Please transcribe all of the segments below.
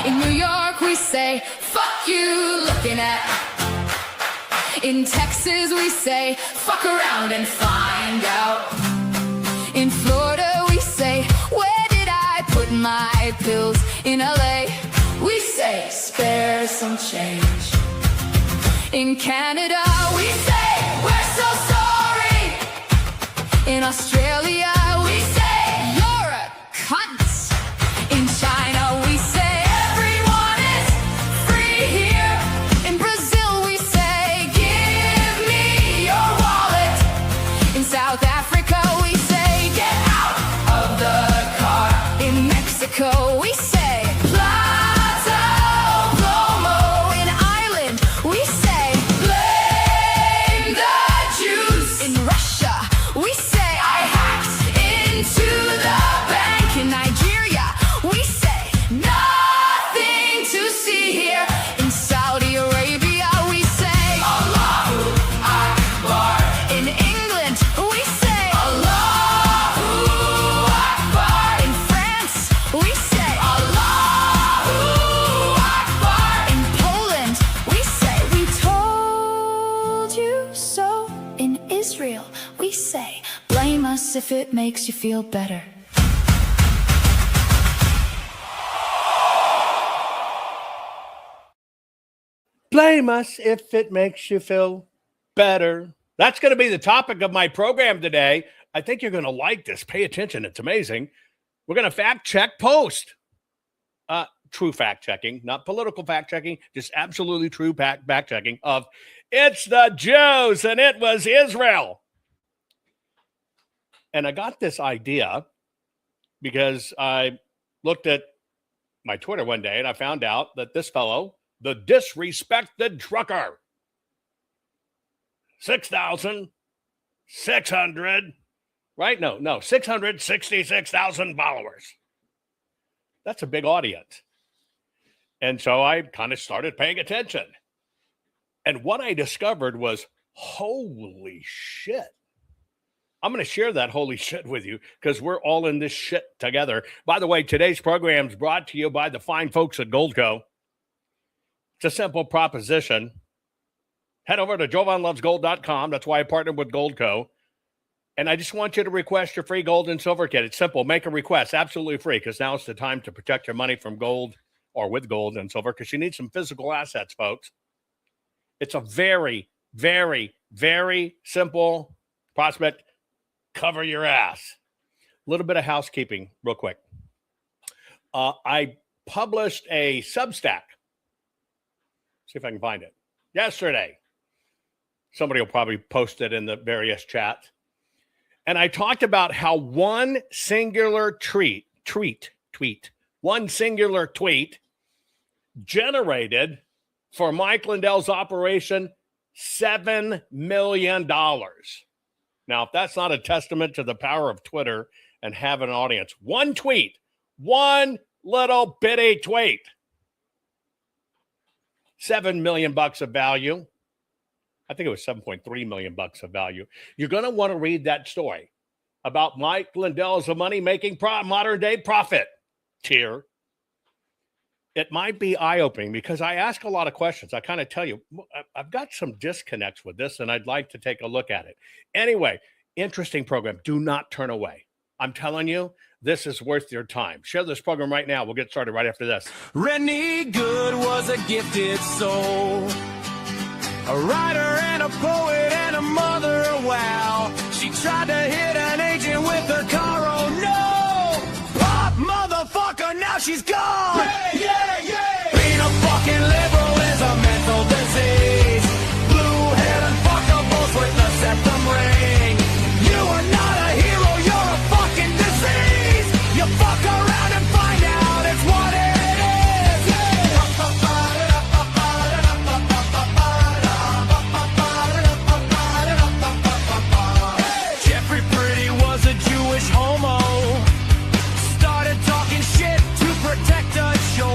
In New York we say, fuck you looking at. In Texas we say, fuck around and find out. In Florida we say, where did I put my pills? In LA we say, spare some change. In Canada we say, we're so sorry. In Australia we say, you're a cunt. In China we say, everyone is free here. In Brazil we say, give me your wallet. In South Africa we say, get out of the car. In Mexico we say, Plaza Plomo. In Ireland we say, blame the Jews. In Russia we say, I hacked into the bank. In Nigeria we say, nothing to see here. In Saudi Arabia we say, Allahu Akbar. In England we say, Allahu Akbar. In France we say, Allahu Akbar. In Poland we say, we told you so. In Israel we say, blame us if it makes you feel better. Blame us if it makes you feel better. That's going to be the topic of my program today. I think you're going to like this. Pay attention. It's amazing. We're going to fact check post. True fact checking, not political fact checking, just absolutely true fact checking of it's the Jews and it was Israel. And I got this idea because I looked at my Twitter one day and I found out that this fellow, the disrespected trucker, 6,600, right? No, 666,000 followers. That's a big audience. And so I kind of started paying attention. And what I discovered was, holy shit. I'm going to share that holy shit with you because we're all in this shit together. By the way, today's program is brought to you by the fine folks at Goldco. It's a simple proposition. Head over to jovanlovesgold.com. That's why I partnered with Goldco. And I just want you to request your free gold and silver kit. It's simple. Make a request. Absolutely free because now it's the time to protect your money from gold or with gold and silver because you need some physical assets, folks. It's a very, very, very simple prospect. Cover your ass. A little bit of housekeeping real quick. I published a Substack. See if I can find it. Yesterday. Somebody will probably post it in the various chats. And I talked about how one singular tweet generated for Mike Lindell's operation $7 million. Now, if that's not a testament to the power of Twitter and having an audience, one tweet, one little bitty tweet, $7 million of value. I think it was $7.3 million of value. You're going to want to read that story about Mike Lindell as a money-making modern day prophet tier. It might be eye-opening because I ask a lot of questions. I kind of tell you, I've got some disconnects with this, and I'd like to take a look at it. Anyway, interesting program. Do not turn away. I'm telling you, this is worth your time. Share this program right now. We'll get started right after this. Rennie Good was a gifted soul, a writer and a poet and a mother, wow. She tried to hit an agent with her car, oh no! Pop, motherfucker, now she's gone! Yeah! Being a fucking liberal is a mental disease. Blue-headed fucker, both with the septum ring. You are not a hero, you're a fucking disease! You fuck around and find out it's what it is! Jeffrey Pretty was a Jewish homo. Started talking shit to protect a show.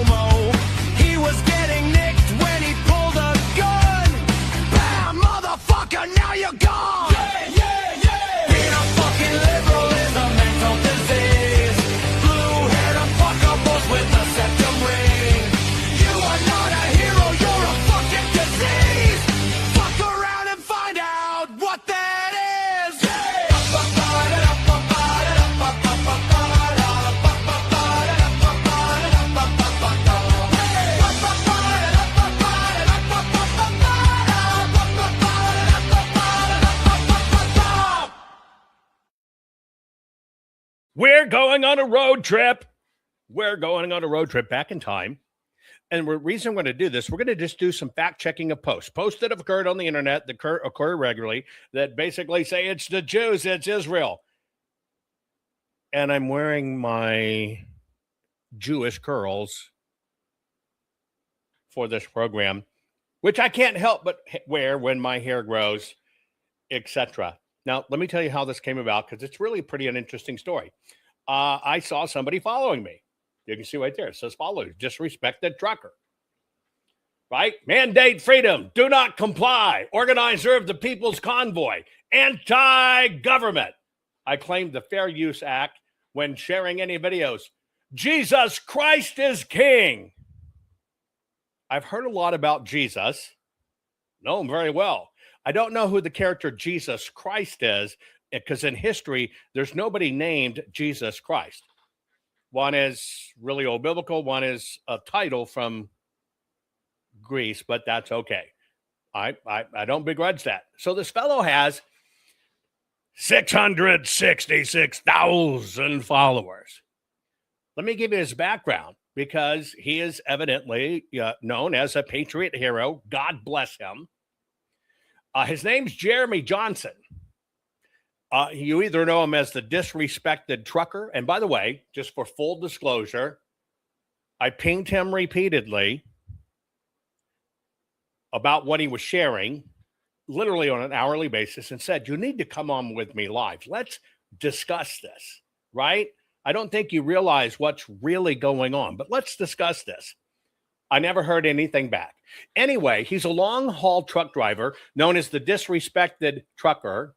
We're going on a road trip. We're going on a road trip back in time. And the reason we're going to do this, we're going to just do some fact checking of posts that have occurred on the internet that occur regularly that basically say it's the Jews, it's Israel. And I'm wearing my Jewish curls for this program, which I can't help but wear when my hair grows, etc. Now, let me tell you how this came about, because it's really pretty an interesting story. I saw somebody following me. You can see right there. It says follow, disrespected trucker. Right? Mandate freedom. Do not comply. Organizer of the People's Convoy. Anti-government. I claimed the Fair Use Act when sharing any videos. Jesus Christ is King. I've heard a lot about Jesus. Know him very well. I don't know who the character Jesus Christ is, because in history, there's nobody named Jesus Christ. One is really old biblical. One is a title from Greece, but that's okay. I don't begrudge that. So this fellow has 666,000 followers. Let me give you his background, because he is evidently known as a patriot hero. God bless him. His name's Jeremy Johnson. You either know him as the disrespected trucker. And by the way, just for full disclosure, I pinged him repeatedly about what he was sharing, literally on an hourly basis, and said, you need to come on with me live. Let's discuss this, right? I don't think you realize what's really going on, but let's discuss this. I never heard anything back. Anyway, he's a long-haul truck driver known as the disrespected trucker.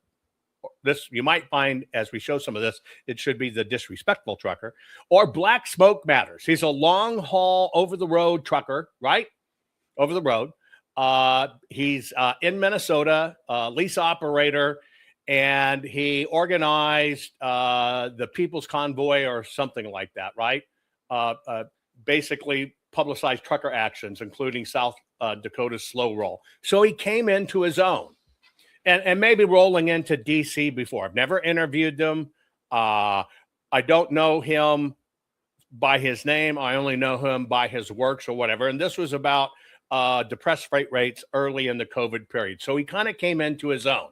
This, you might find, as we show some of this, it should be the disrespectful trucker, or Black Smoke Matters. He's a long-haul, over-the-road trucker, right? Over the road. He's in Minnesota, lease operator, and he organized the People's Convoy or something like that, right? Basically publicized trucker actions, including South Dakota's slow roll. So he came into his own, and maybe rolling into DC before. I've never interviewed him. I don't know him by his name. I only know him by his works or whatever. And this was about depressed freight rates early in the COVID period. So he kind of came into his own.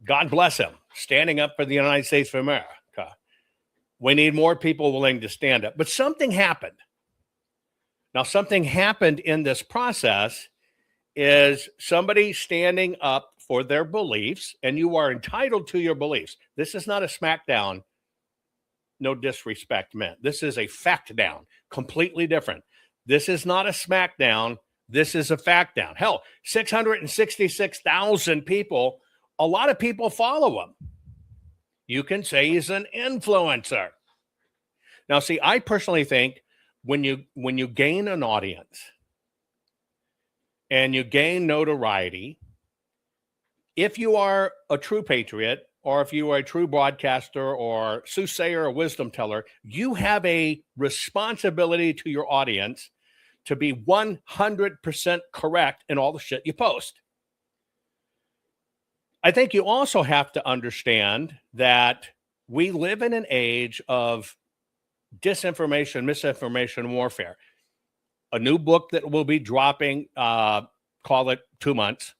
God bless him, standing up for the United States of America. We need more people willing to stand up. But something happened. Now, something happened in this process is somebody standing up for their beliefs, and you are entitled to your beliefs. This is not a smackdown. No disrespect meant. This is a fact down, completely different. This is not a smackdown. This is a fact down. Hell, 666,000 people, a lot of people follow him. You can say he's an influencer. Now, see, I personally think when you gain an audience and you gain notoriety, if you are a true patriot, or if you are a true broadcaster or soothsayer or wisdom teller, you have a responsibility to your audience to be 100% correct in all the shit you post. I think you also have to understand that we live in an age of disinformation, misinformation warfare. A new book that will be dropping, call it 2 months,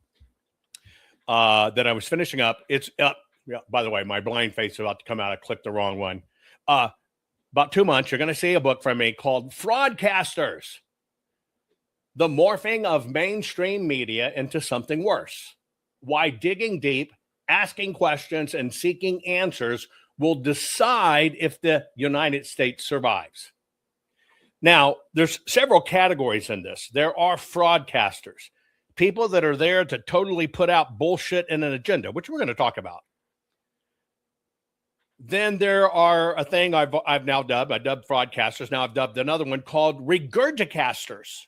that I was finishing up. It's up. Yeah, by the way, my blind face is about to come out. I clicked the wrong one. About 2 months, you're going to see a book from me called Fraudcasters: The Morphing of Mainstream Media into Something Worse. Why digging deep, asking questions, and seeking answers will decide if the United States survives. Now, there's several categories in this. There are fraudcasters, people that are there to totally put out bullshit and an agenda, which we're going to talk about. Then there are a thing I've now dubbed, I dubbed fraudcasters. Now I've dubbed another one called regurgicasters.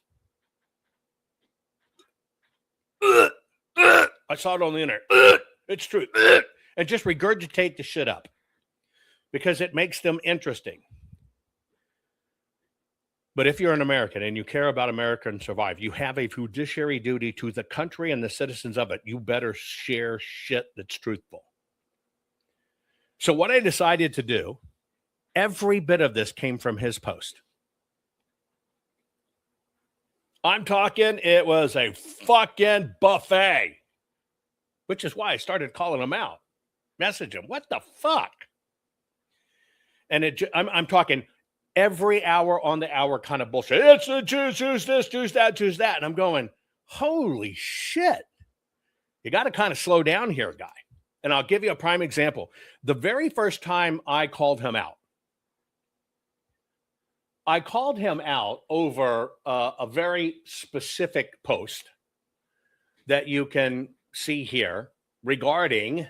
I saw it on the internet. It's true. And just regurgitate the shit up because it makes them interesting. But if you're an American and you care about America and survive, you have a fiduciary duty to the country and the citizens of it. You better share shit that's truthful. So what I decided to do, every bit of this came from his post. I'm talking, it was a fucking buffet, which is why I started calling him out. Message him, what the fuck? And I'm talking every hour on the hour kind of bullshit. It's the Jews, Jews this, Jews that, Jews that. And I'm going, holy shit. You got to kind of slow down here, guy. And I'll give you a prime example. The very first time I called him out over a very specific post that you can see here regarding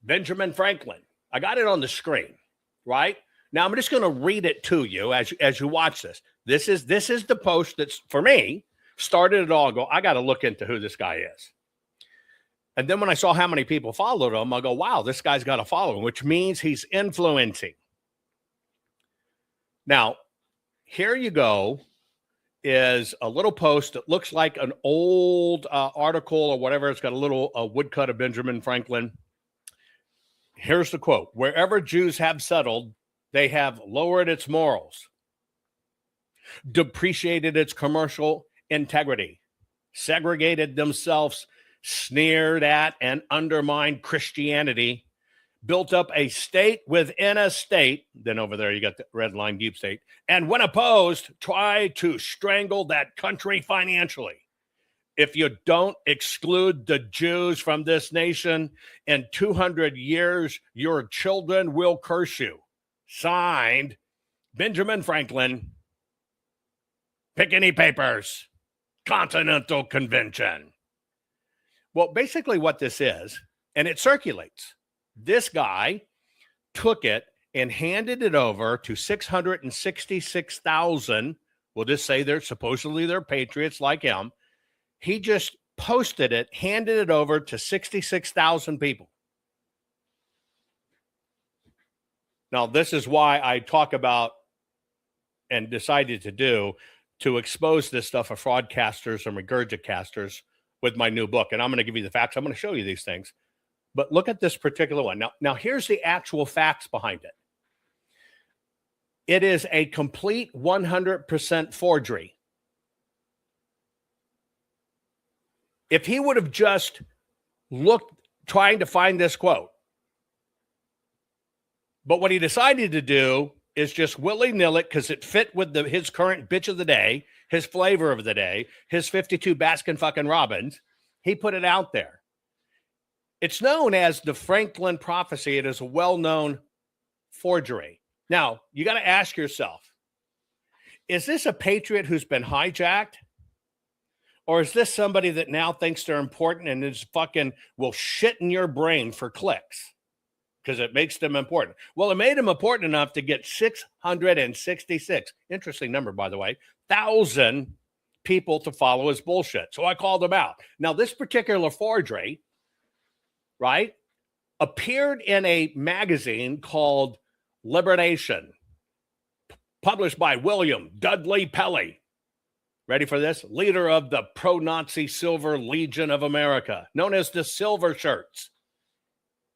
Benjamin Franklin. I got it on the screen, right? Now I'm just going to read it to you as you watch this. This is the post that's, for me, started it all. I got to look into who this guy is. And then when I saw how many people followed him, I go, wow, this guy's got a following, which means he's influencing. Now, here you go, is a little post that looks like an old article or whatever. It's got a little woodcut of Benjamin Franklin. Here's the quote. Wherever Jews have settled, they have lowered its morals, depreciated its commercial integrity, segregated themselves, sneered at and undermined Christianity, built up a state within a state, then over there you got the red line deep state, and when opposed, try to strangle that country financially. If you don't exclude the Jews from this nation, in 200 years, your children will curse you. Signed, Benjamin Franklin, Picayune Papers, Continental Convention. Well, basically what this is, and it circulates, this guy took it and handed it over to 666,000. We'll just say they're patriots like him. He just posted it, handed it over to 66,000 people. Now, this is why I talk about and decided to expose this stuff of fraudcasters and regurgitcasters with my new book. And I'm going to give you the facts. I'm going to show you these things. But look at this particular one. Now here's the actual facts behind it. It is a complete 100% forgery. If he would have just looked trying to find this quote, but what he decided to do is just willy-nilly it because it fit with his current bitch of the day, his flavor of the day, his 52 Baskin fucking Robbins. He put it out there. It's known as the Franklin prophecy. It is a well-known forgery. Now, you got to ask yourself, is this a patriot who's been hijacked? Or is this somebody that now thinks they're important and is fucking will shit in your brain for clicks? Because it makes them important. Well, it made them important enough to get 666, interesting number, by the way, 1,000 people to follow his bullshit. So I called him out. Now, this particular forgery, right, appeared in a magazine called Liberation, published by William Dudley Pelley. Ready for this? Leader of the pro-Nazi Silver Legion of America, known as the Silver Shirts.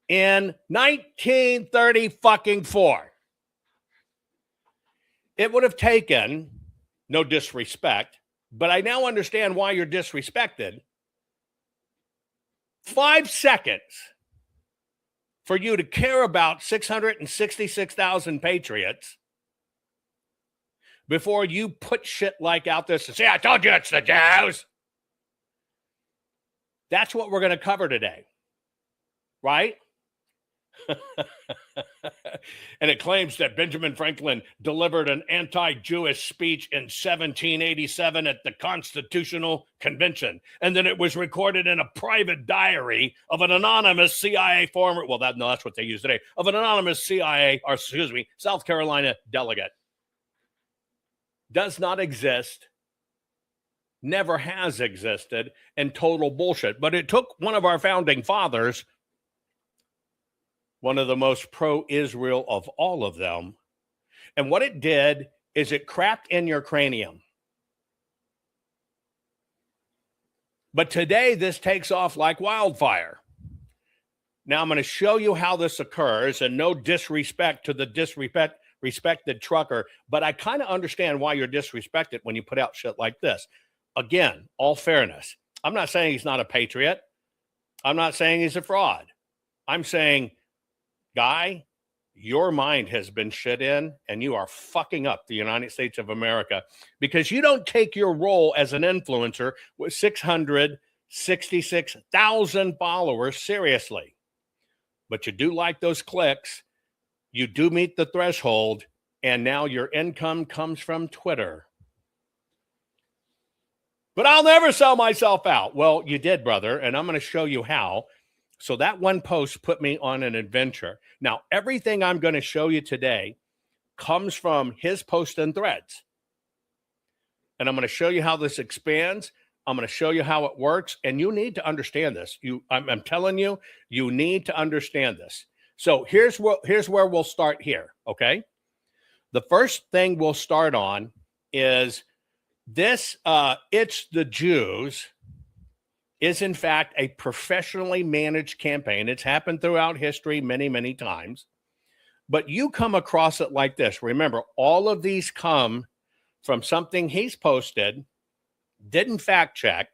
In 1934, it would have taken, no disrespect, but I now understand why you're disrespected, 5 seconds for you to care about 666,000 patriots before you put shit like out this and say, I told you it's the Jews. That's what we're going to cover today, right? And it claims that Benjamin Franklin delivered an anti-Jewish speech in 1787 at the Constitutional Convention. And then it was recorded in a private diary of an anonymous CIA former, that's what they use today, of an anonymous South Carolina delegate. Does not exist, never has existed, and total bullshit. But it took one of our founding fathers, one of the most pro-Israel of all of them. And what it did is it crapped in your cranium. But today, this takes off like wildfire. Now I'm going to show you how this occurs, and no disrespect to the respected trucker, but I kind of understand why you're disrespected when you put out shit like this. Again, all fairness. I'm not saying he's not a patriot. I'm not saying he's a fraud. I'm saying, guy, your mind has been shit in, and you are fucking up the United States of America because you don't take your role as an influencer with 666,000 followers seriously. But you do like those clicks. You do meet the threshold, and now your income comes from Twitter. But I'll never sell myself out. Well, you did, brother, and I'm going to show you how. So that one post put me on an adventure. Now, everything I'm going to show you today comes from his posts and threads. And I'm going to show you how this expands. I'm going to show you how it works. And you need to understand this. I'm telling you, you need to understand this. So here's where we'll start here, okay? The first thing we'll start on is this, It's the Jews, is in fact a professionally managed campaign. It's happened throughout history many, many times. But you come across it like this. Remember, all of these come from something he's posted, didn't fact check,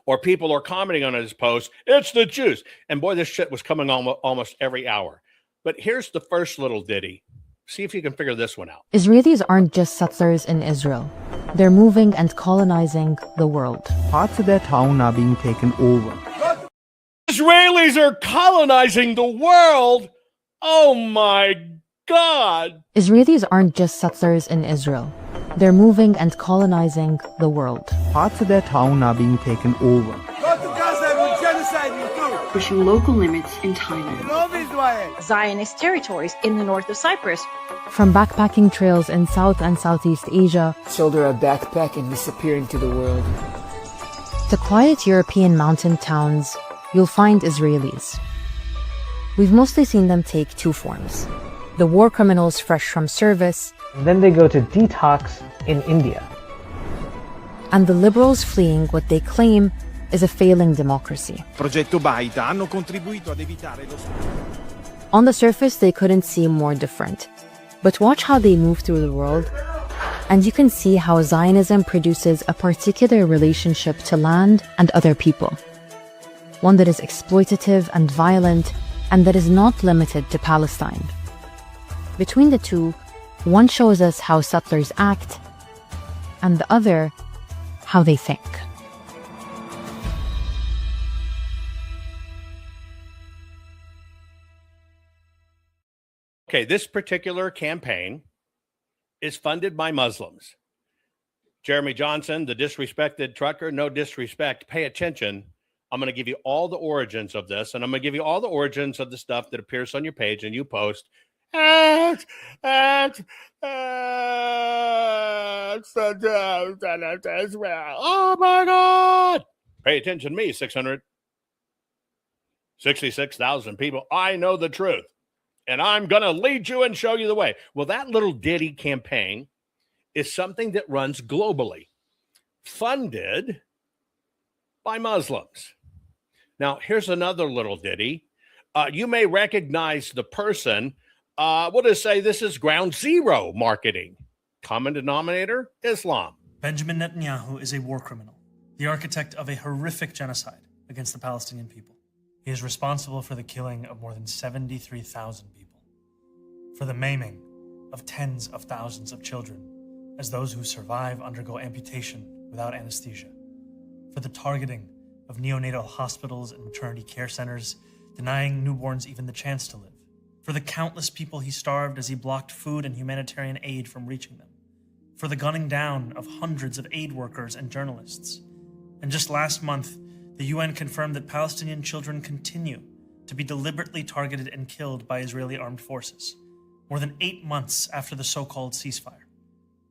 or people are commenting on his post, it's the Jews. And boy, this shit was coming on almost every hour. But here's the first little ditty. See if you can figure this one out. Israelis aren't just settlers in Israel. They're moving and colonizing the world. Parts of their town are being taken over. Israelis are colonizing the world? Oh my God. Israelis aren't just settlers in Israel. They're moving and colonizing the world. Parts of their town are being taken over. Pushing local limits in Thailand. Zionist territories in the north of Cyprus. From backpacking trails in South and Southeast Asia, shoulder a backpack and disappear into the world, to quiet European mountain towns, you'll find Israelis. We've mostly seen them take two forms. The war criminals fresh from service, and then they go to detox in India. And the liberals fleeing what they claim is a failing democracy. On the surface, they couldn't seem more different. But watch how they move through the world, and you can see how Zionism produces a particular relationship to land and other people. One that is exploitative and violent, and that is not limited to Palestine. Between the two, one shows us how settlers act, and the other, how they think. Okay, this particular campaign is funded by Muslims. Jeremy Johnson, the disrespected trucker, no disrespect, pay attention. I'm going to give you all the origins of this, and I'm going to give you all the origins of the stuff that appears on your page and you post. Oh my God. Pay attention to me, 666,000 people. I know the truth. And I'm going to lead you and show you the way. Well, that little ditty campaign is something that runs globally, funded by Muslims. Now, here's another little ditty. You may recognize the person. We'll just say this is ground zero marketing. Common denominator, Islam. Benjamin Netanyahu is a war criminal, the architect of a horrific genocide against the Palestinian people. He is responsible for the killing of more than 73,000 people, for the maiming of tens of thousands of children as those who survive undergo amputation without anesthesia, for the targeting of neonatal hospitals and maternity care centers, denying newborns even the chance to live, for the countless people he starved as he blocked food and humanitarian aid from reaching them, for the gunning down of hundreds of aid workers and journalists. And just last month, the UN confirmed that Palestinian children continue to be deliberately targeted and killed by Israeli armed forces, more than 8 months after the so-called ceasefire.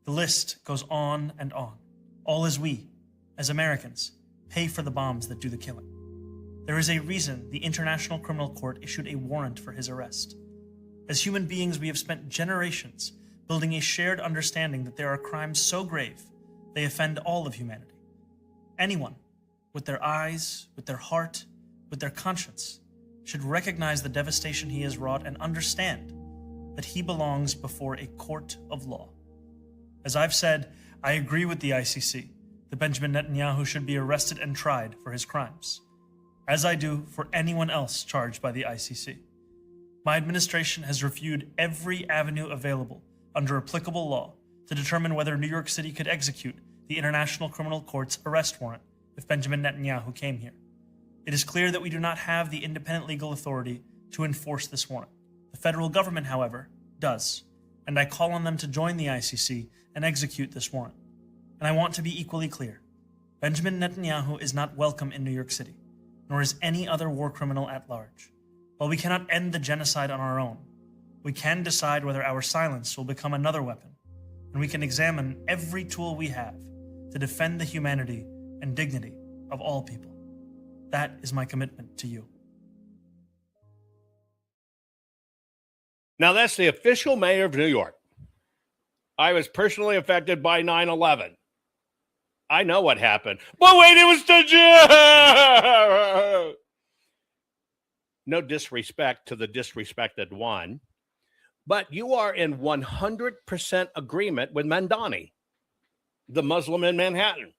The list goes on and on, all as we, as Americans, pay for the bombs that do the killing. There is a reason the International Criminal Court issued a warrant for his arrest. As human beings, we have spent generations building a shared understanding that there are crimes so grave they offend all of humanity. Anyone with their eyes, with their heart, with their conscience, should recognize the devastation he has wrought and understand that he belongs before a court of law. As I've said, I agree with the ICC that Benjamin Netanyahu should be arrested and tried for his crimes, as I do for anyone else charged by the ICC. My administration has reviewed every avenue available under applicable law to determine whether New York City could execute the International Criminal Court's arrest warrant if Benjamin Netanyahu came here. It is clear that we do not have the independent legal authority to enforce this warrant. The federal government, however, does, and I call on them to join the ICC and execute this warrant. And I want to be equally clear. Benjamin Netanyahu is not welcome in New York City, nor is any other war criminal at large. While we cannot end the genocide on our own, we can decide whether our silence will become another weapon, and we can examine every tool we have to defend the humanity and dignity of all people. That is my commitment to you. Now, that's the official mayor of New York. I was personally affected by 9/11. I know what happened. But wait, it was the Jew! No disrespect to the disrespected one, but you are in 100% agreement with Mandani, the Muslim in Manhattan.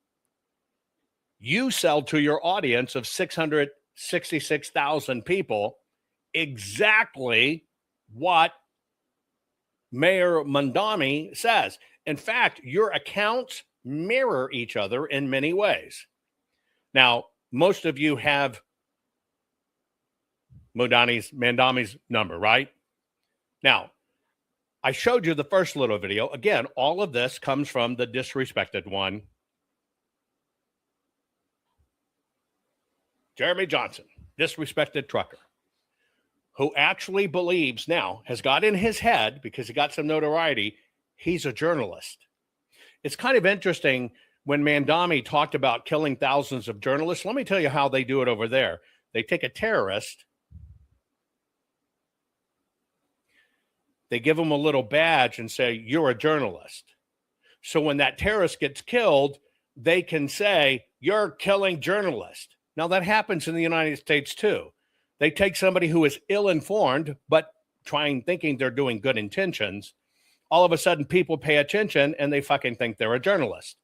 You sell to your audience of 666,000 people exactly what Mayor Mandani says. In fact, your accounts mirror each other in many ways. Now, most of you have Mandami's number, right? Now, I showed you the first little video. Again, all of this comes from the disrespected one, Jeremy Johnson, disrespected trucker, who actually believes now, has got in his head, because he got some notoriety, he's a journalist. It's kind of interesting when Mandami talked about killing thousands of journalists. Let me tell you how they do it over there. They take a terrorist, they give him a little badge and say, you're a journalist. So when that terrorist gets killed, they can say, you're killing journalists. Now that happens in the United States too. They take somebody who is ill-informed, but thinking they're doing good intentions. All of a sudden, people pay attention and they fucking think they're a journalist.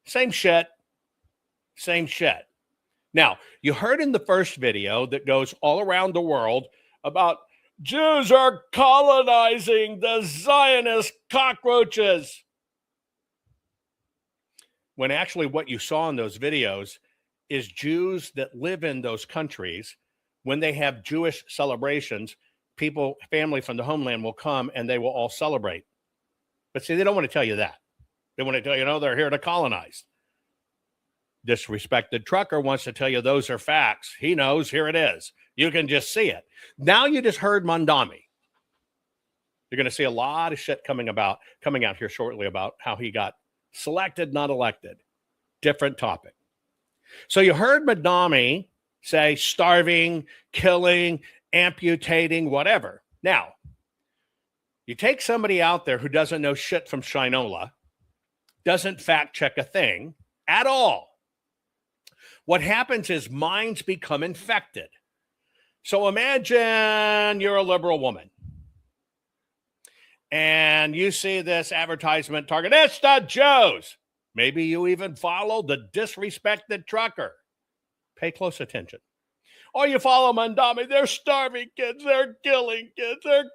Same shit. Same shit. Now, you heard in the first video that goes all around the world about Jews are colonizing the Zionist cockroaches. When actually what you saw in those videos is Jews that live in those countries. When they have Jewish celebrations, family from the homeland will come and they will all celebrate. But see, they don't want to tell you that. They want to tell you, no, they're here to colonize. Disrespected trucker wants to tell you those are facts. He knows, here it is. You can just see it. Now you just heard Mandami. You're going to see a lot of shit coming out here shortly about how he got selected, not elected. Different topic. So you heard Mandami say starving, killing, amputating, whatever. Now, you take somebody out there who doesn't know shit from Shinola, doesn't fact check a thing at all. What happens is minds become infected. So imagine you're a liberal woman and you see this advertisement target, it's the Jews. Maybe you even follow the disrespected trucker. Pay close attention. Or you follow Mandami, they're starving kids, they're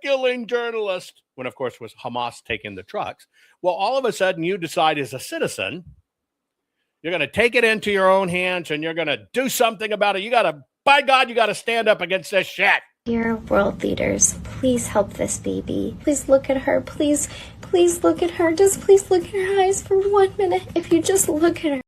killing journalists. When, of course, was Hamas taking the trucks. Well, all of a sudden, you decide as a citizen, you're going to take it into your own hands and you're going to do something about it. By God, you got to stand up against this shit. Dear world leaders, please help this baby. Please look at her. Please look at her. Just please look at her eyes for 1 minute. If you just look at her.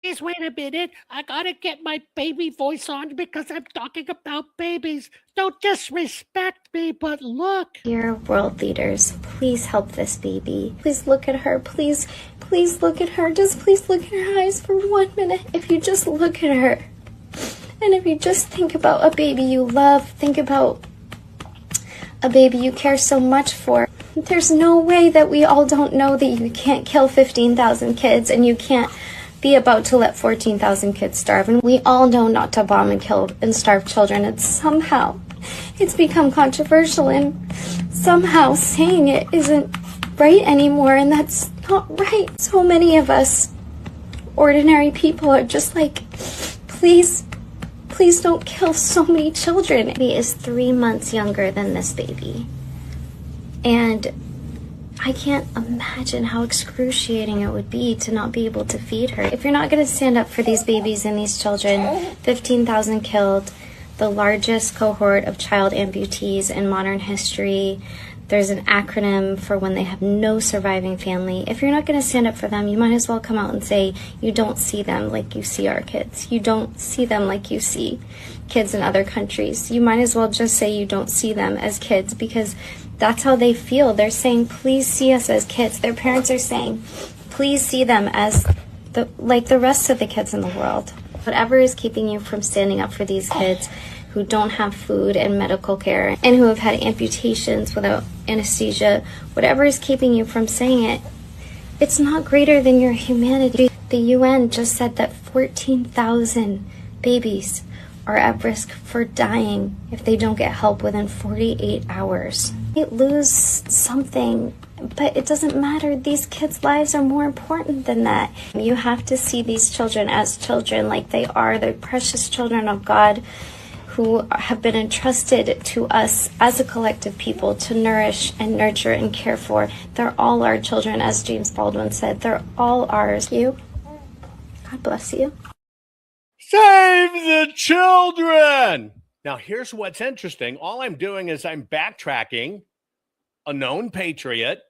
Please wait a minute. I gotta get my baby voice on because I'm talking about babies. Don't disrespect me, but look. Dear world leaders, please help this baby. Please look at her. Please look at her. Just please look at her eyes for 1 minute. If you just look at her. And if you just think about a baby you love, think about a baby you care so much for. There's no way that we all don't know that you can't kill 15,000 kids and you can't be about to let 14,000 kids starve. And we all know not to bomb and kill and starve children. And somehow it's become controversial, and somehow saying it isn't right anymore. And that's not right. So many of us ordinary people are just like, please don't kill so many children. He is 3 months younger than this baby. And I can't imagine how excruciating it would be to not be able to feed her. If you're not going to stand up for these babies and these children, 15,000 killed, the largest cohort of child amputees in modern history. There's an acronym for when they have no surviving family. If you're not going to stand up for them, you might as well come out and say you don't see them like you see our kids. You don't see them like you see kids in other countries. You might as well just say you don't see them as kids, because that's how they feel. They're saying, please see us as kids. Their parents are saying, please see them as like the rest of the kids in the world. Whatever is keeping you from standing up for these kids who don't have food and medical care and who have had amputations without anesthesia, whatever is keeping you from saying it, it's not greater than your humanity. The UN just said that 14,000 babies are at risk for dying if they don't get help within 48 hours. They lose something, but it doesn't matter. These kids' lives are more important than that. You have to see these children as children, like they are. They're precious children of God who have been entrusted to us as a collective people to nourish and nurture and care for. They're all our children, as James Baldwin said. They're all ours. You, God bless you. Save the children! Now, here's what's interesting. All I'm doing is I'm backtracking a known patriot,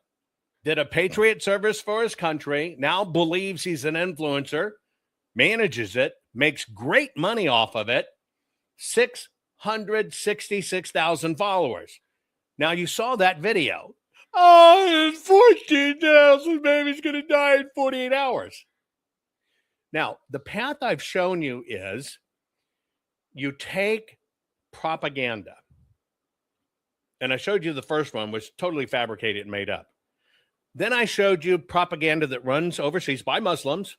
did a patriot service for his country, now believes he's an influencer, manages it, makes great money off of it, 666,000 followers. Now, you saw that video. Oh, 14,000 babies going to die in 48 hours. Now, the path I've shown you is you take propaganda. And I showed you the first one was totally fabricated and made up. Then I showed you propaganda that runs overseas by Muslims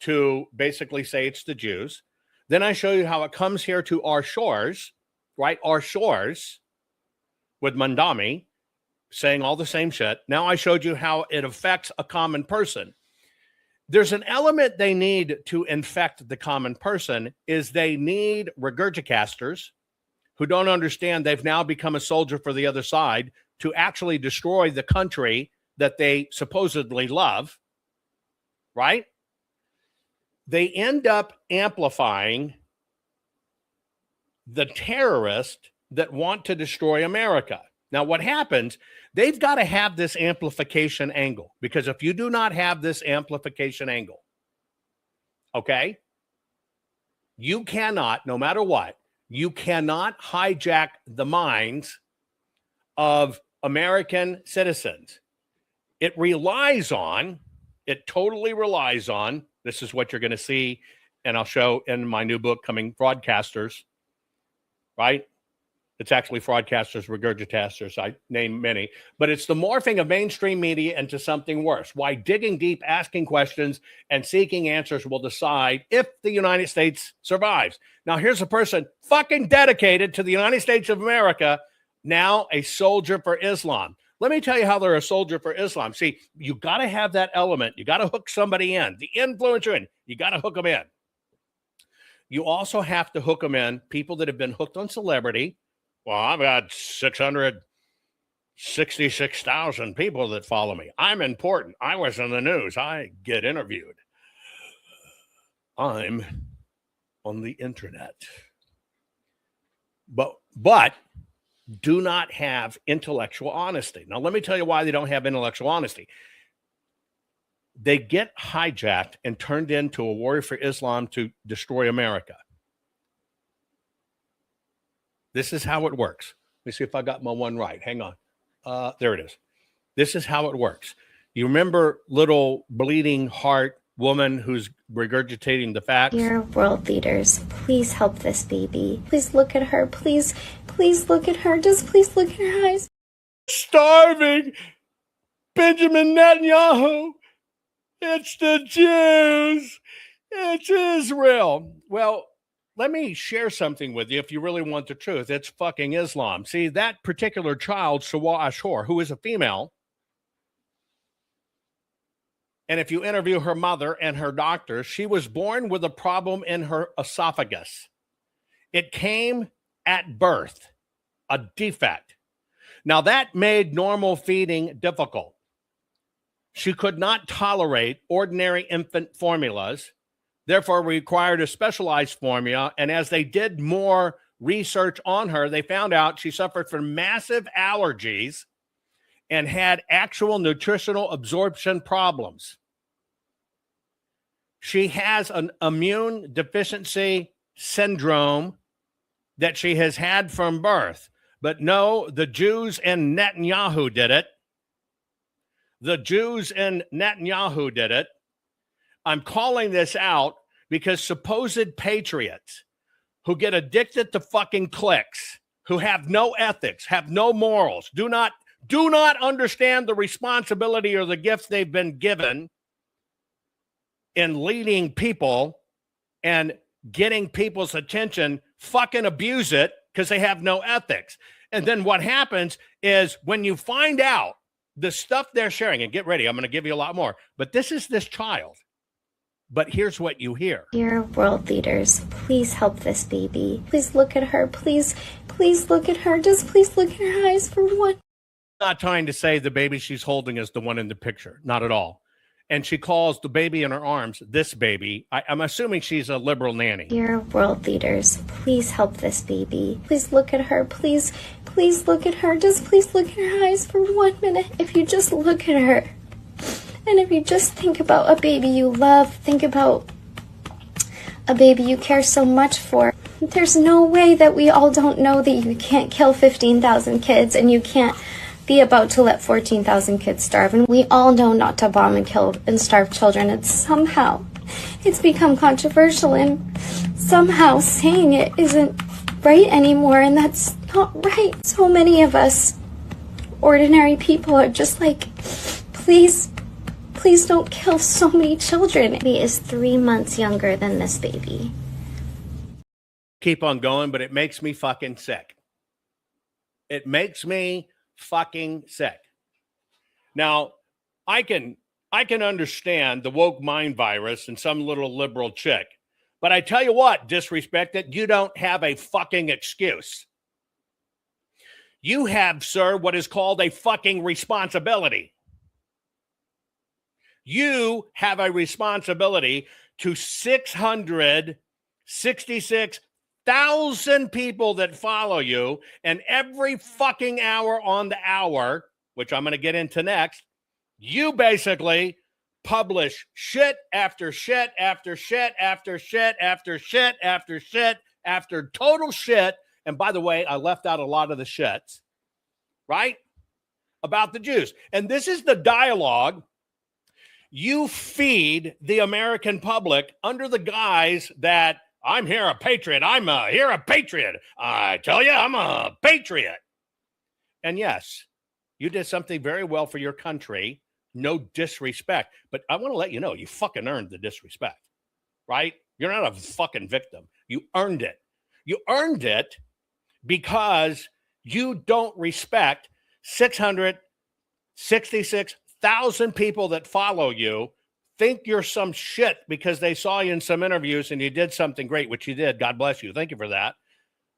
to basically say it's the Jews. Then I show you how it comes here to our shores, right? Our shores with Mandami saying all the same shit. Now I showed you how it affects a common person. There's an element they need to infect the common person is they need regurgitasters who don't understand they've now become a soldier for the other side to actually destroy the country that they supposedly love, right? They end up amplifying the terrorists that want to destroy America. Now, what happens, they've got to have this amplification angle, because if you do not have this amplification angle, okay, you cannot, no matter what, you cannot hijack the minds of American citizens. It totally relies on, this is what you're going to see, and I'll show in my new book coming, Fraudcasters, right? It's actually Fraudcasters, Regurgitasters. I name many, but it's the morphing of mainstream media into something worse. Why digging deep, asking questions, and seeking answers will decide if the United States survives. Now, here's a person fucking dedicated to the United States of America, now a soldier for Islam. Let me tell you how they're a soldier for Islam. See, you got to have that element. You got to hook somebody in, the influencer in. You got to hook them in. You also have to hook them in, people that have been hooked on celebrity. Well, I've got 666,000 people that follow me. I'm important. I was in the news. I get interviewed. I'm on the internet. But do not have intellectual honesty. Now, let me tell you why they don't have intellectual honesty. They get hijacked and turned into a warrior for Islam to destroy America. This is how it works. Let me see if I got my one right. Hang on. There it is. This is how it works. You remember little bleeding heart woman who's regurgitating the facts? Dear world leaders, please help this baby. Please look at her. Please look at her. Just please look at her eyes. Starving Benjamin Netanyahu. It's the Jews. It's Israel. Well, let me share something with you if you really want the truth. It's fucking Islam. See, that particular child, Sawa Ashur, who is a female, and if you interview her mother and her doctor, she was born with a problem in her esophagus. It came at birth, a defect. Now, that made normal feeding difficult. She could not tolerate ordinary infant formulas, therefore required a specialized formula. And as they did more research on her, they found out she suffered from massive allergies and had actual nutritional absorption problems. She has an immune deficiency syndrome that she has had from birth. But no, the Jews and Netanyahu did it. The Jews and Netanyahu did it. I'm calling this out because supposed patriots who get addicted to fucking clicks, who have no ethics, have no morals, do not understand the responsibility or the gifts they've been given in leading people and getting people's attention, fucking abuse it because they have no ethics. And then what happens is when you find out the stuff they're sharing, and get ready, I'm going to give you a lot more, but this is this child. But here's what you hear. Dear world leaders, please help this baby. Please look at her. Please look at her. Just please look at her eyes for one. Not trying to say the baby she's holding is the one in the picture. Not at all. And she calls the baby in her arms this baby. I'm assuming she's a liberal nanny. Dear world leaders, please help this baby. Please look at her. Please look at her. Just please look at her eyes for 1 minute. If you just look at her. And if you just think about a baby you love, think about a baby you care so much for. There's no way that we all don't know that you can't kill 15,000 kids and you can't be about to let 14,000 kids starve. And we all know not to bomb and kill and starve children. And somehow it's become controversial, and somehow saying it isn't right anymore, and that's not right. So many of us ordinary people are just like, please don't kill so many children. He is 3 months younger than this baby. Keep on going, but it makes me fucking sick. It makes me fucking sick. Now, I can understand the woke mind virus and some little liberal chick, but I tell you what, disrespect it, you don't have a fucking excuse. You have, sir, what is called a fucking responsibility. You have a responsibility to 666,000 people that follow you, and every fucking hour on the hour, which I'm going to get into next, you basically publish shit after shit after shit after shit after shit after shit after total shit. And by the way, I left out a lot of the shits, right? About the Jews. And this is the dialogue you feed the American public under the guise that I'm here a patriot. I'm here a patriot. I tell you, I'm a patriot. And yes, you did something very well for your country. No disrespect. But I want to let you know, you fucking earned the disrespect, right? You're not a fucking victim. You earned it. You earned it because you don't respect 666,000 people that follow you, think you're some shit because they saw you in some interviews and you did something great, which you did. God bless you. Thank you for that.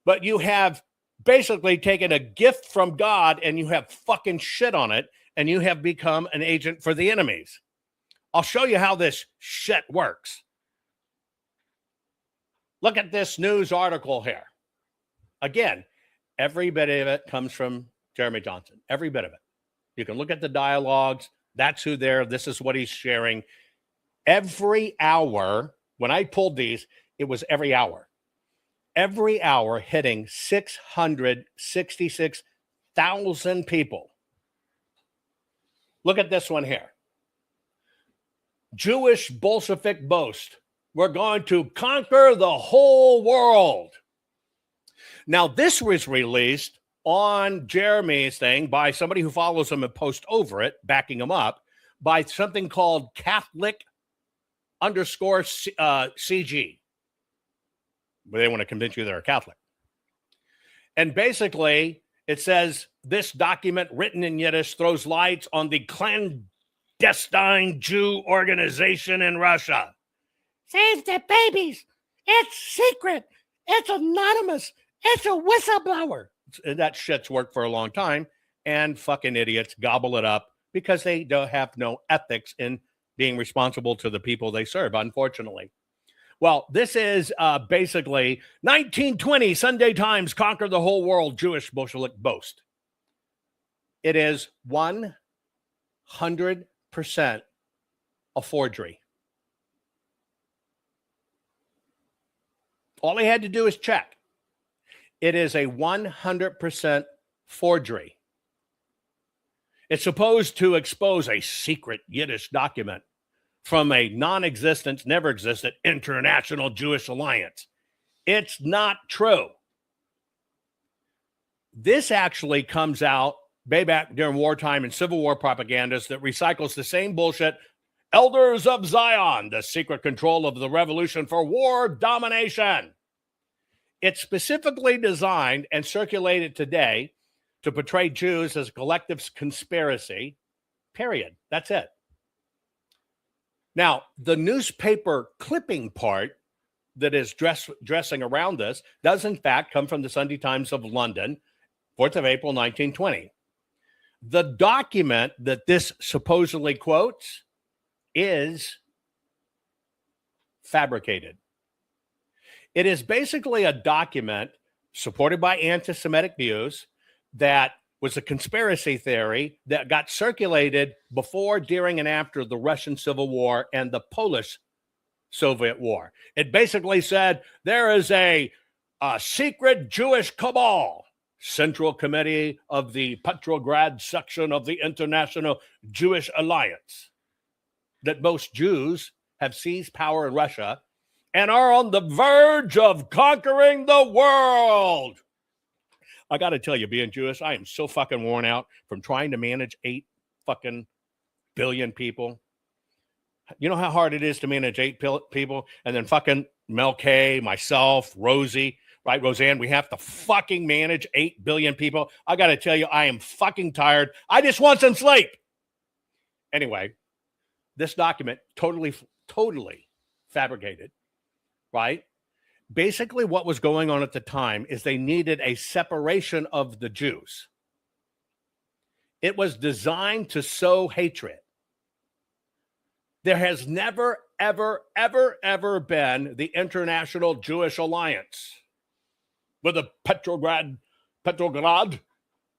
But you have basically taken a gift from God and you have fucking shit on it, and you have become an agent for the enemies. I'll show you how this shit works. Look at this news article here. Again, every bit of it comes from Jeremy Johnson. Every bit of it. You can look at the dialogues. That's who there. This is what he's sharing. Every hour, when I pulled these, it was every hour. Every hour hitting 666,000 people. Look at this one here. Jewish Bolshevik boast. We're going to conquer the whole world. Now, this was released on Jeremy's thing by somebody who follows him and posts over it, backing him up, by something called Catholic underscore CG. They want to convince you they're a Catholic. And basically, it says this document written in Yiddish throws lights on the clandestine Jew organization in Russia. Save the babies. It's secret. It's anonymous. It's a whistleblower. That shit's worked for a long time, and fucking idiots gobble it up because they don't have no ethics in being responsible to the people they serve, unfortunately. Well, this is basically 1920 Sunday Times conquer the whole world Jewish Bolshevik boast. It is 100% a forgery. All he had to do is check. It is a 100% forgery. It's supposed to expose a secret Yiddish document from a non-existent, never existent international Jewish alliance. It's not true. This actually comes out way back during wartime and Civil War propagandas that recycles the same bullshit. Elders of Zion, the secret control of the revolution for war domination. It's specifically designed and circulated today to portray Jews as a collective conspiracy, period. That's it. Now, the newspaper clipping part that is dressing around this does, in fact, come from the Sunday Times of London, 4th of April, 1920. The document that this supposedly quotes is fabricated. It is basically a document supported by anti-Semitic views that was a conspiracy theory that got circulated before, during, and after the Russian Civil War and the Polish-Soviet War. It basically said there is a secret Jewish cabal, Central Committee of the Petrograd section of the International Jewish Alliance, that most Jews have seized power in Russia and are on the verge of conquering the world. I got to tell you, being Jewish, I am so fucking worn out from trying to manage 8 fucking billion people. You know how hard it is to manage 8 people? And then fucking Mel K, myself, Rosie, right? Roseanne, we have to fucking manage 8 billion people. I got to tell you, I am fucking tired. I just want some sleep. Anyway, this document, totally fabricated, right? Basically, what was going on at the time is they needed a separation of the Jews. It was designed to sow hatred. There has never, ever, ever, ever been the International Jewish Alliance with the Petrograd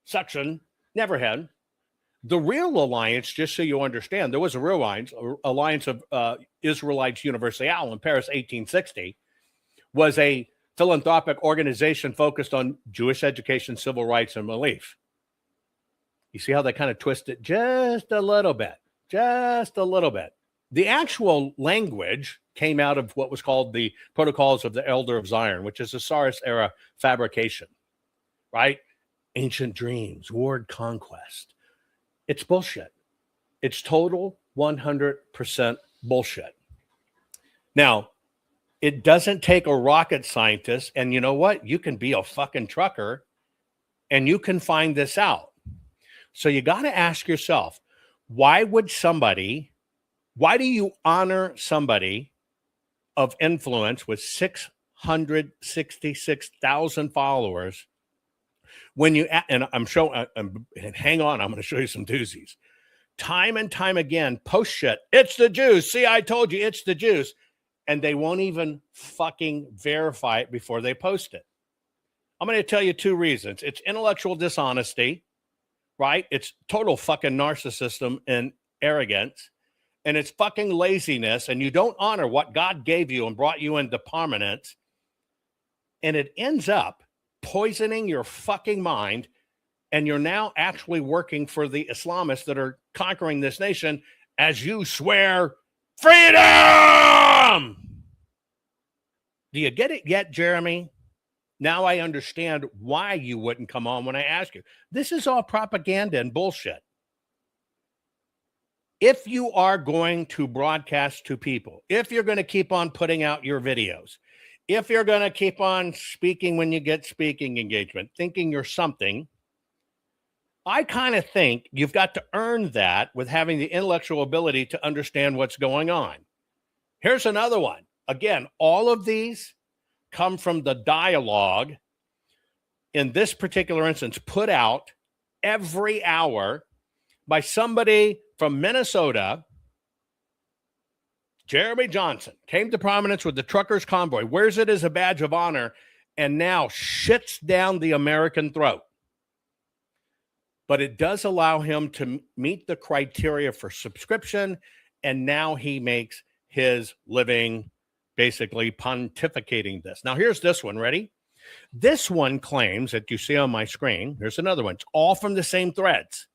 section. Never had. The real alliance, just so you understand, there was a real alliance of Israelites Universal in Paris, 1860. Was a philanthropic organization focused on Jewish education, civil rights, and belief. You see how they kind of twist it just a little bit, just a little bit. The actual language came out of what was called the Protocols of the Elder of Zion, which is a Tsarist era fabrication, right? Ancient dreams, word conquest. It's bullshit. It's total 100% bullshit. Now, it doesn't take a rocket scientist, and you know what? You can be a fucking trucker, and you can find this out. So you got to ask yourself, why do you honor somebody of influence with 666,000 followers when you, and I'm showing, and hang on, I'm going to show you some doozies. Time and time again, post shit. It's the Jews. See, I told you it's the Jews. And they won't even fucking verify it before they post it. I'm going to tell you 2 reasons. It's intellectual dishonesty, right? It's total fucking narcissism and arrogance. And it's fucking laziness. And you don't honor what God gave you and brought you into prominence. And it ends up poisoning your fucking mind. And you're now actually working for the Islamists that are conquering this nation as you swear freedom! Do you get it yet, Jeremy? Now I understand why you wouldn't come on when I ask you. This is all propaganda and bullshit. if you are going to broadcast to people, if you're going to keep on putting out your videos, if you're going to keep on speaking when you get speaking engagement, thinking you're something, I kind of think you've got to earn that with having the intellectual ability to understand what's going on. Here's another one. Again, all of these come from the dialogue, in this particular instance, put out every hour by somebody from Minnesota. Jeremy Johnson came to prominence with the truckers' convoy, wears it as a badge of honor, and now shits down the American throat. But it does allow him to meet the criteria for subscription, and now he makes his living basically pontificating this. Now, here's this one. Ready? This one claims that you see on my screen. Here's another one. It's all from the same threads.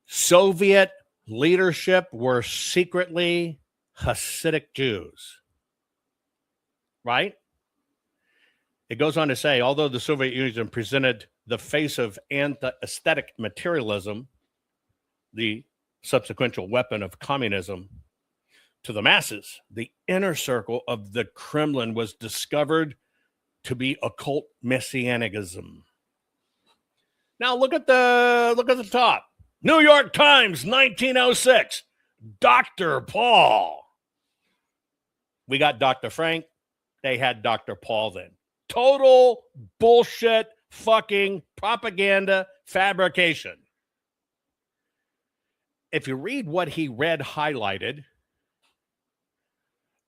Soviet leadership were secretly Hasidic Jews. Right? It goes on to say, although the Soviet Union presented the face of anti-aesthetic materialism, the subsequent weapon of communism, to the masses, the inner circle of the Kremlin was discovered to be occult messianism. Now look at the top. New York Times, 1906. Dr. Paul. We got Dr. Frank. They had Dr. Paul then. Total bullshit, fucking propaganda fabrication. If you read what he read highlighted,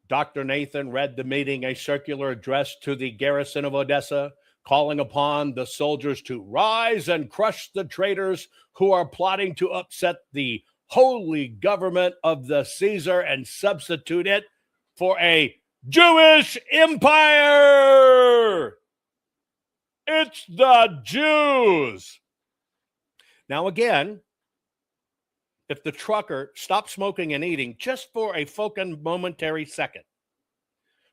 Dr. Nathan read the meeting a circular address to the garrison of Odessa, calling upon the soldiers to rise and crush the traitors who are plotting to upset the holy government of the Caesar and substitute it for a Jewish empire. It's the Jews. Now, again, if the trucker stopped smoking and eating just for a fucking momentary second,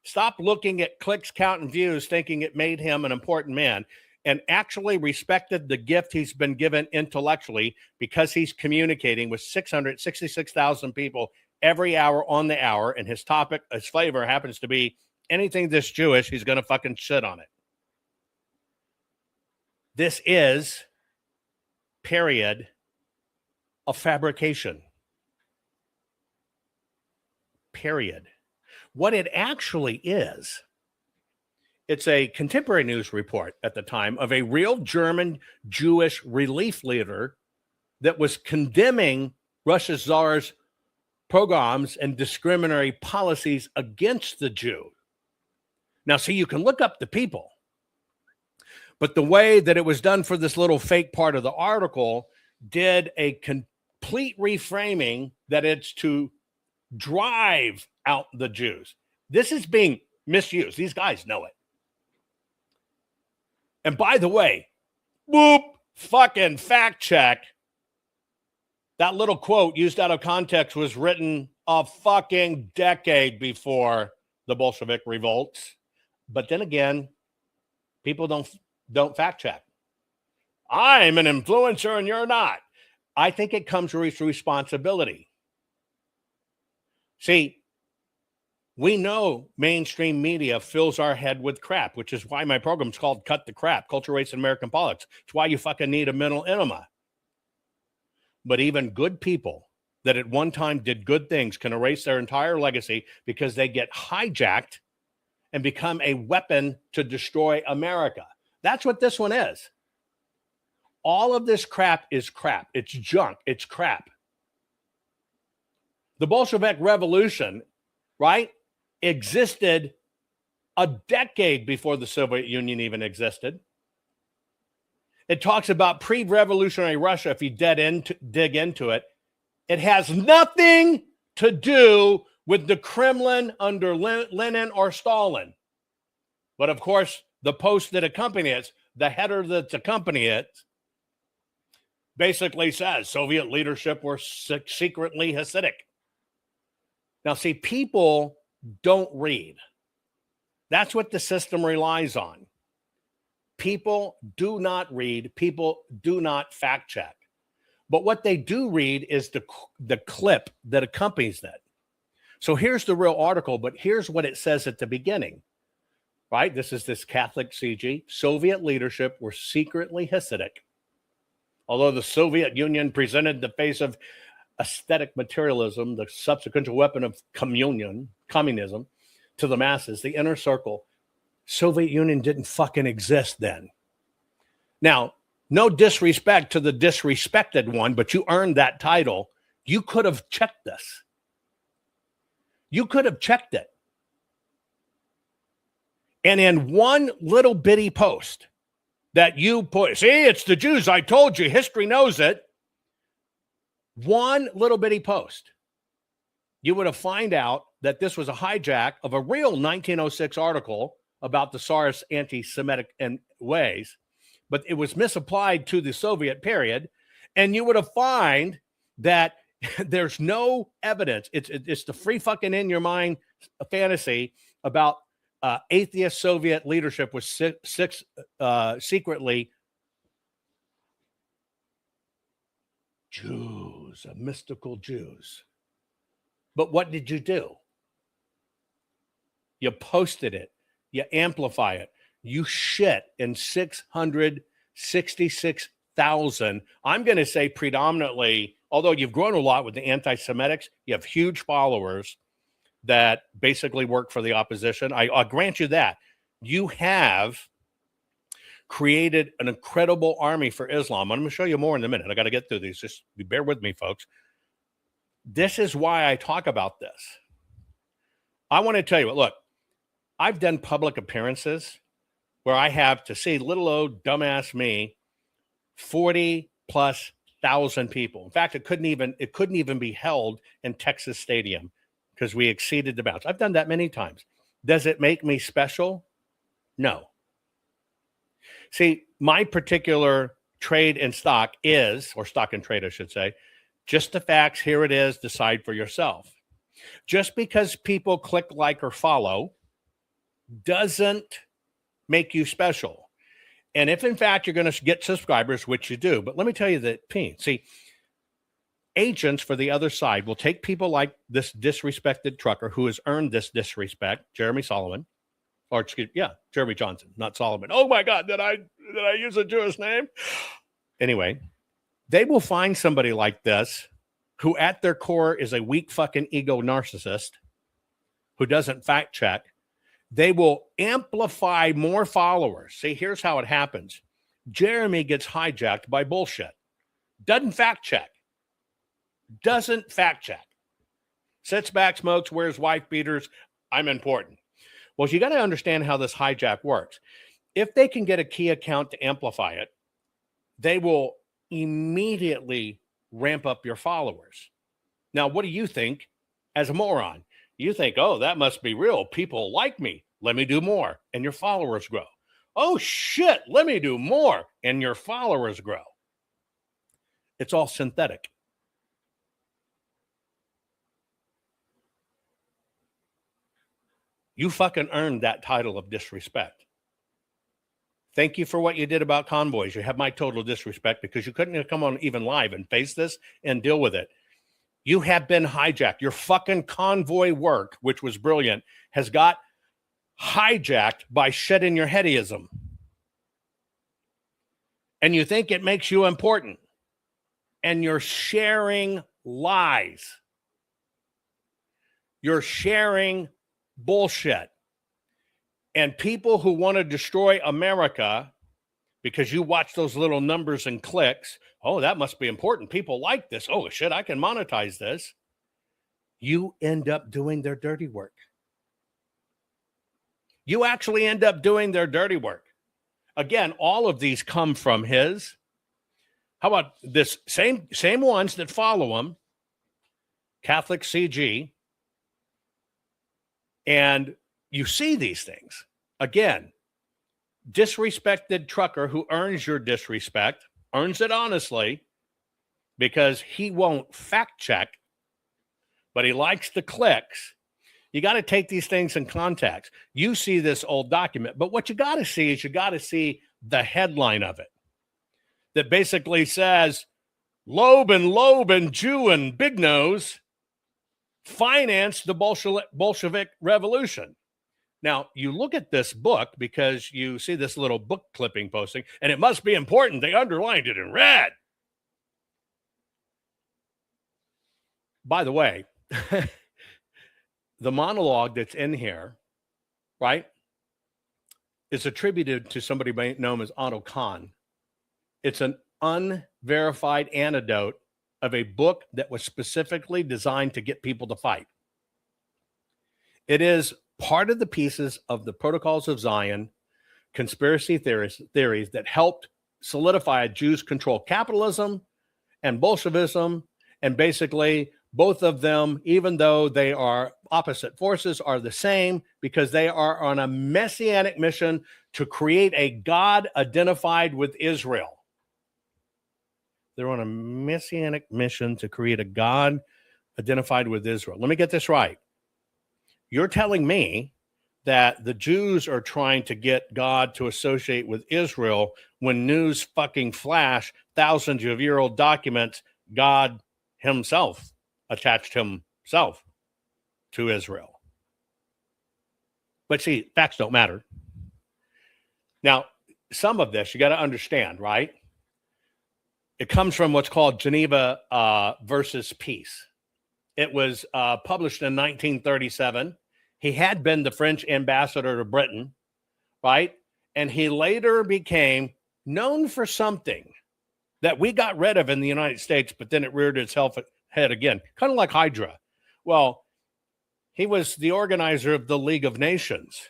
stop looking at clicks, count, and views, thinking it made him an important man, and actually respected the gift he's been given intellectually because he's communicating with 666,000 people every hour on the hour, and his topic, his flavor happens to be anything this Jewish, he's going to fucking shit on it. This is, period, a fabrication. Period. What it actually is, it's a contemporary news report at the time of a real German Jewish relief leader that was condemning Russia's czar's pogroms and discriminatory policies against the Jew. Now, see, you can look up the people, but the way that it was done for this little fake part of the article did a complete reframing that it's to drive out the Jews. This is being misused. These guys know it. And by the way, whoop, fucking fact check. That little quote used out of context was written a fucking decade before the Bolshevik revolts. But then again, people don't fact check. I'm an influencer and you're not. I think it comes with responsibility. See, we know mainstream media fills our head with crap, which is why my program's called Cut the Crap, Culture, Race, and American Politics. It's why you fucking need a mental enema. But even good people that at one time did good things can erase their entire legacy because they get hijacked and become a weapon to destroy America. That's what this one is. All of this crap is crap. It's junk. It's crap. The Bolshevik Revolution, right, existed a decade before the Soviet Union even existed. It talks about pre-revolutionary Russia. If you dig into it, it has nothing to do with the Kremlin under Lenin or Stalin. But of course, the post that accompanies it, the header that's accompanying it, basically says Soviet leadership were secretly Hasidic. Now, see, people don't read. That's what the system relies on. People do not read. People do not fact check. But what they do read is the clip that accompanies that. So here's the real article, but here's what it says at the beginning, right? This is this Catholic CG. Soviet leadership were secretly Hasidic. Although the Soviet Union presented the face of aesthetic materialism, the subsequent weapon of communism, to the masses, the inner circle, Soviet Union didn't fucking exist then. Now, no disrespect to the disrespected one, but you earned that title. You could have checked this. You could have checked it. And in one little bitty post that you put, see, it's the Jews. I told you, history knows it. One little bitty post, you would have found out that this was a hijack of a real 1906 article about the Tsar's anti-Semitic ways, but it was misapplied to the Soviet period. And you would have found that there's no evidence. It's the free fucking in your mind fantasy about atheist Soviet leadership was secretly Jews, mystical Jews. But what did you do? You posted it. You amplify it. You shit in 666,000. I'm going to say predominantly, although you've grown a lot with the anti-Semitics, you have huge followers that basically work for the opposition. I'll grant you that. You have created an incredible army for Islam. I'm going to show you more in a minute. I got to get through these. Just bear with me, folks. This is why I talk about this. I want to tell you, look, I've done public appearances where I have, to see little old dumbass me, 40,000+ people. In fact, it couldn't even be held in Texas Stadium because we exceeded the bounds. I've done that many times. Does it make me special? No. See, my particular trade and stock is, or stock and trade, I should say, just the facts. Here it is. Decide for yourself. Just because people click like or follow doesn't make you special. And if in fact you're going to get subscribers, which you do, but let me tell you that, see, agents for the other side will take people like this disrespected trucker who has earned this disrespect, Jeremy Johnson, not Solomon. Oh my God, did I use a Jewish name? Anyway, they will find somebody like this who at their core is a weak fucking ego narcissist who doesn't fact check. They will amplify more followers. See, here's how it happens. Jeremy gets hijacked by bullshit. Doesn't fact check. Sits back, smokes, wears wife beaters. I'm important. Well, you got to understand how this hijack works. If they can get a key account to amplify it, they will immediately ramp up your followers. Now, what do you think as a moron? You think, oh, that must be real. People like me. Let me do more. And your followers grow. Oh, shit. Let me do more. And your followers grow. It's all synthetic. You fucking earned that title of disrespect. Thank you for what you did about convoys. You have my total disrespect because you couldn't come on even live and face this and deal with it. You have been hijacked. Your fucking convoy work, which was brilliant, has got hijacked by shit in your headism. And you think it makes you important. And you're sharing lies. You're sharing bullshit. And people who want to destroy America because you watch those little numbers and clicks, oh, that must be important. People like this. Oh, shit, I can monetize this. You end up doing their dirty work. You actually end up doing their dirty work. Again, all of these come from his. How about this? Same ones that follow him, Catholic CG. And you see these things. Again, disrespected trucker who earns your disrespect, earns it honestly, because he won't fact check, but he likes the clicks. You got to take these things in context. You see this old document, but what you got to see is you got to see the headline of it that basically says, Loeb and Jew and Big Nose financed the Bolshevik Revolution. Now, you look at this book because you see this little book clipping posting, and it must be important. They underlined it in red. By the way, the monologue that's in here, right, is attributed to somebody known as Otto Kahn. It's an unverified anecdote of a book that was specifically designed to get people to fight. It is part of the pieces of the Protocols of Zion, conspiracy theories that helped solidify Jews control capitalism and Bolshevism, and basically both of them, even though they are opposite forces, are the same because they are on a messianic mission to create a God identified with Israel. They're on a messianic mission to create a God identified with Israel. Let me get this right. You're telling me that the Jews are trying to get God to associate with Israel when news fucking flash thousands of year old documents, God himself attached himself to Israel. But see, facts don't matter. Now, some of this you got to understand, right? It comes from what's called Geneva versus Peace. It was published in 1937. He had been the French ambassador to Britain, right? And he later became known for something that we got rid of in the United States, but then it reared its head again, kind of like Hydra. Well, he was the organizer of the League of Nations,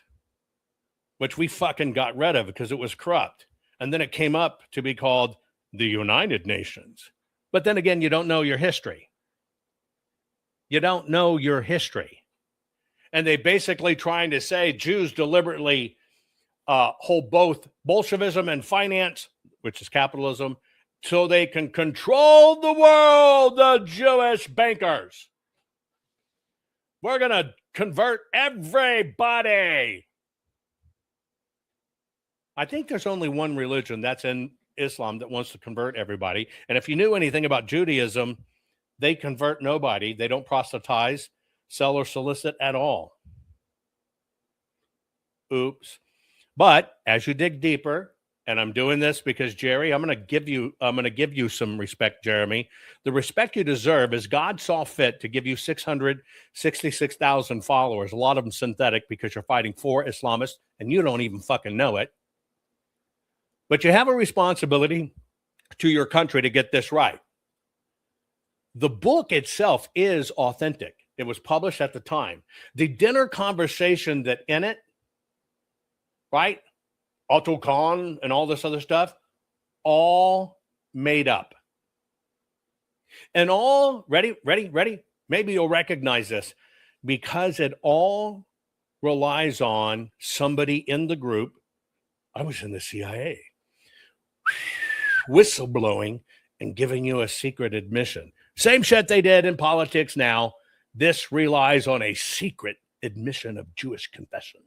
which we fucking got rid of because it was corrupt. And then it came up to be called the United Nations. But then again, you don't know your history. You don't know your history. And they basically trying to say Jews deliberately hold both Bolshevism and finance, which is capitalism, so they can control the world, the Jewish bankers. We're going to convert everybody. I think there's only one religion, that's in Islam, that wants to convert everybody. And if you knew anything about Judaism, they convert nobody. They don't proselytize, sell, or solicit at all. Oops. But as you dig deeper, and I'm doing this because, Jerry, I'm going to give you some respect, Jeremy. The respect you deserve is God saw fit to give you 666,000 followers, a lot of them synthetic because you're fighting for Islamists and you don't even fucking know it. But you have a responsibility to your country to get this right. The book itself is authentic. It was published at the time. The dinner conversation that in it, right? Otto Kahn and all this other stuff, all made up. And all, ready? Maybe you'll recognize this because it all relies on somebody in the group. I was in the CIA. Whistleblowing and giving you a secret admission. Same shit they did in politics now. This relies on a secret admission of Jewish confession.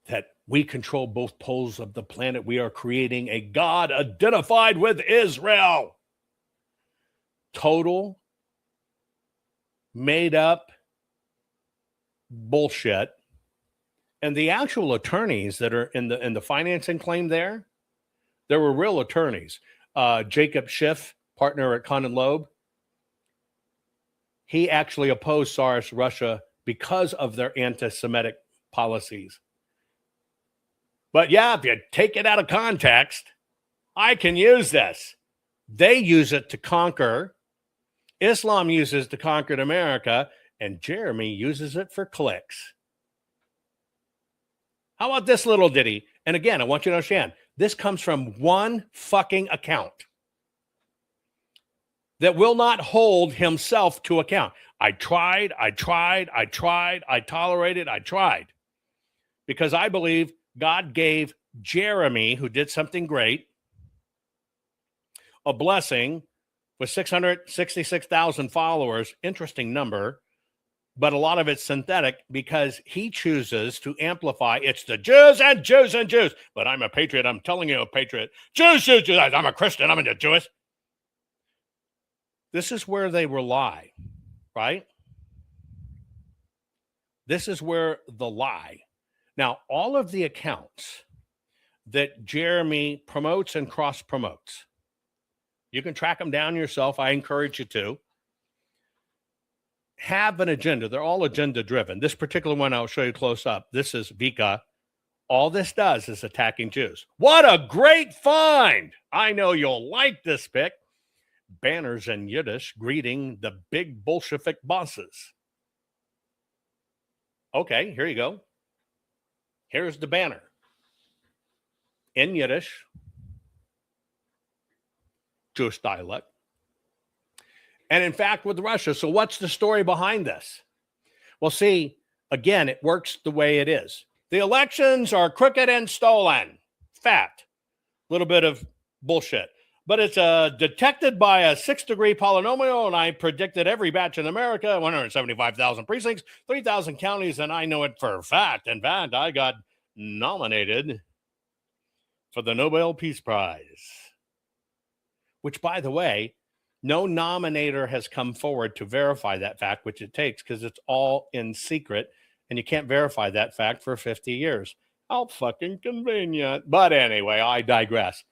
That we control both poles of the planet. We are creating a God identified with Israel. Total made up bullshit. And the actual attorneys that are in the financing claim there were real attorneys. Jacob Schiff, partner at Kahn and Loeb, he actually opposed Tsarist Russia because of their anti-Semitic policies. But yeah, if you take it out of context, I can use this. They use it to conquer. Islam uses it to conquer America, and Jeremy uses it for clicks. How about this little ditty? And again, I want you to understand, this comes from one fucking account that will not hold himself to account. I tried, tolerated. Because I believe God gave Jeremy, who did something great, a blessing with 666,000 followers. Interesting number. but a lot of it's synthetic because he chooses to amplify it's the Jews and Jews and Jews. But I'm a patriot. I'm telling you, a patriot. Jews, Jews, Jews. I'm a Christian. I'm a Jewish. This is where they rely, right? This is where the lie. Now, all of the accounts that Jeremy promotes and cross promotes, you can track them down yourself. I encourage you to. Have an agenda. They're all agenda driven. This particular one I'll show you close up. This is Vika. All this does is attacking Jews. What a great find. I know you'll like this pic. Banners in Yiddish greeting the big Bolshevik bosses. Okay, here you go. Here's the banner in Yiddish, Jewish dialect. And in fact, with Russia. So what's the story behind this? Well, see, again, it works the way it is. The elections are crooked and stolen. Fact. A little bit of bullshit. But it's detected by a 6-degree polynomial, and I predicted every batch in America, 175,000 precincts, 3,000 counties, and I know it for a fact. In fact, I got nominated for the Nobel Peace Prize, which, by the way, no nominator has come forward to verify that fact, which it takes because it's all in secret, and you can't verify that fact for 50 years. How fucking convenient. But anyway, I digress.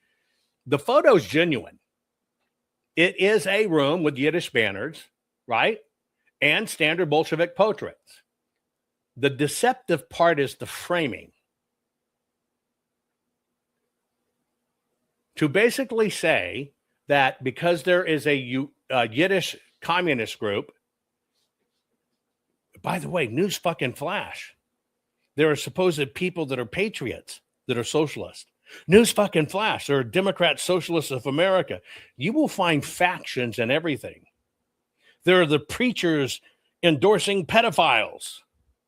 The photo's genuine. It is a room with Yiddish banners, right? And standard Bolshevik portraits. The deceptive part is the framing. To basically say that because there is a Yiddish communist group, by the way, news fucking flash, there are supposed people that are patriots that are socialists. News fucking flash. There are Democrat Socialists of America. You will find factions in everything. There are the preachers endorsing pedophiles.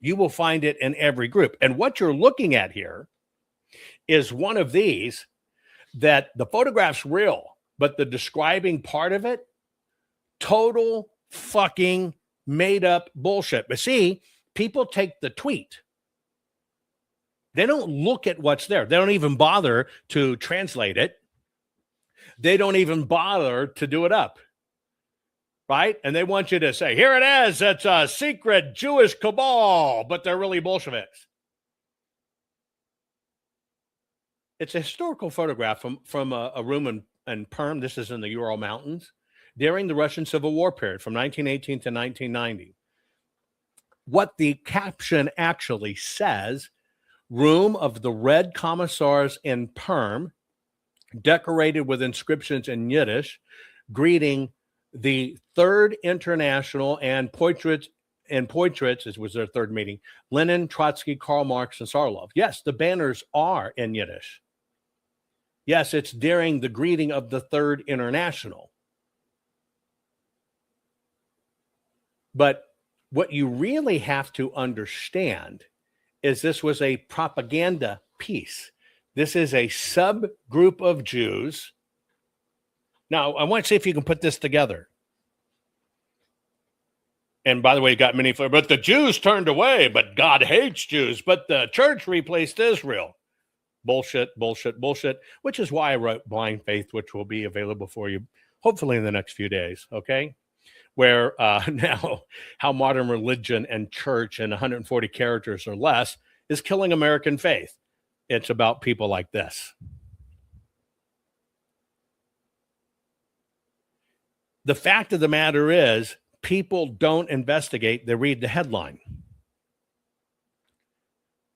You will find it in every group. And what you're looking at here is one of these that the photograph's real, but the describing part of it, total fucking made up bullshit. But see, people take the tweet. They don't look at what's there. They don't even bother to translate it. They don't even bother to do it up. Right? And they want you to say, here it is. It's a secret Jewish cabal, but they're really Bolsheviks. It's a historical photograph from a room in Perm. This is in the Ural Mountains during the Russian Civil War period from 1918 to 1990. What the caption actually says, room of the Red Commissars in Perm, decorated with inscriptions in Yiddish, greeting the Third International and Poitras, it was their third meeting, Lenin, Trotsky, Karl Marx, and Sarlov. Yes, the banners are in Yiddish. Yes, it's during the greeting of the Third International. But what you really have to understand is this was a propaganda piece. This is a subgroup of Jews. Now, I want to see if you can put this together. And by the way, you got many, but the Jews turned away, but God hates Jews, but the church replaced Israel. Bullshit, bullshit, bullshit, which is why I wrote Blind Faith, which will be available for you hopefully in the next few days, okay? Where now how modern religion and church in 140 characters or less is killing American faith. It's about people like this. The fact of the matter is, people don't investigate. They read the headline.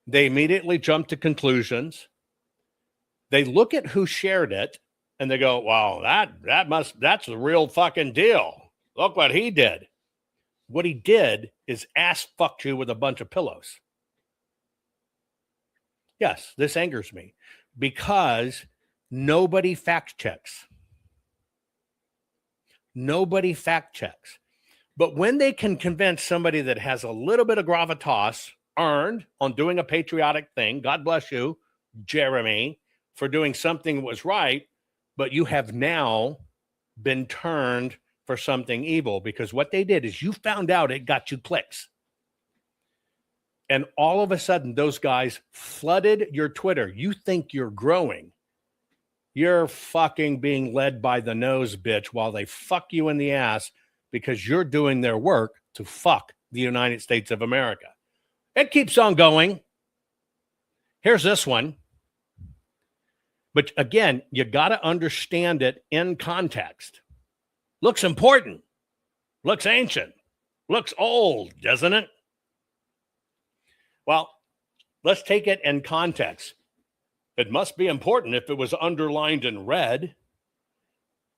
They immediately jump to conclusions. They look at who shared it and they go, wow, that's the real fucking deal. Look what he did. What he did is ass fucked you with a bunch of pillows. Yes, this angers me because nobody fact checks. Nobody fact checks. But when they can convince somebody that has a little bit of gravitas earned on doing a patriotic thing, God bless you, Jeremy, for doing something that was right, but you have now been turned for something evil, because what they did is you found out it got you clicks. And all of a sudden, those guys flooded your Twitter. You think you're growing. You're fucking being led by the nose, bitch, while they fuck you in the ass because you're doing their work to fuck the United States of America. It keeps on going. Here's this one. But again, you got to understand it in context. Looks important. Looks ancient. Looks old, doesn't it? Well, let's take it in context. It must be important if it was underlined in red.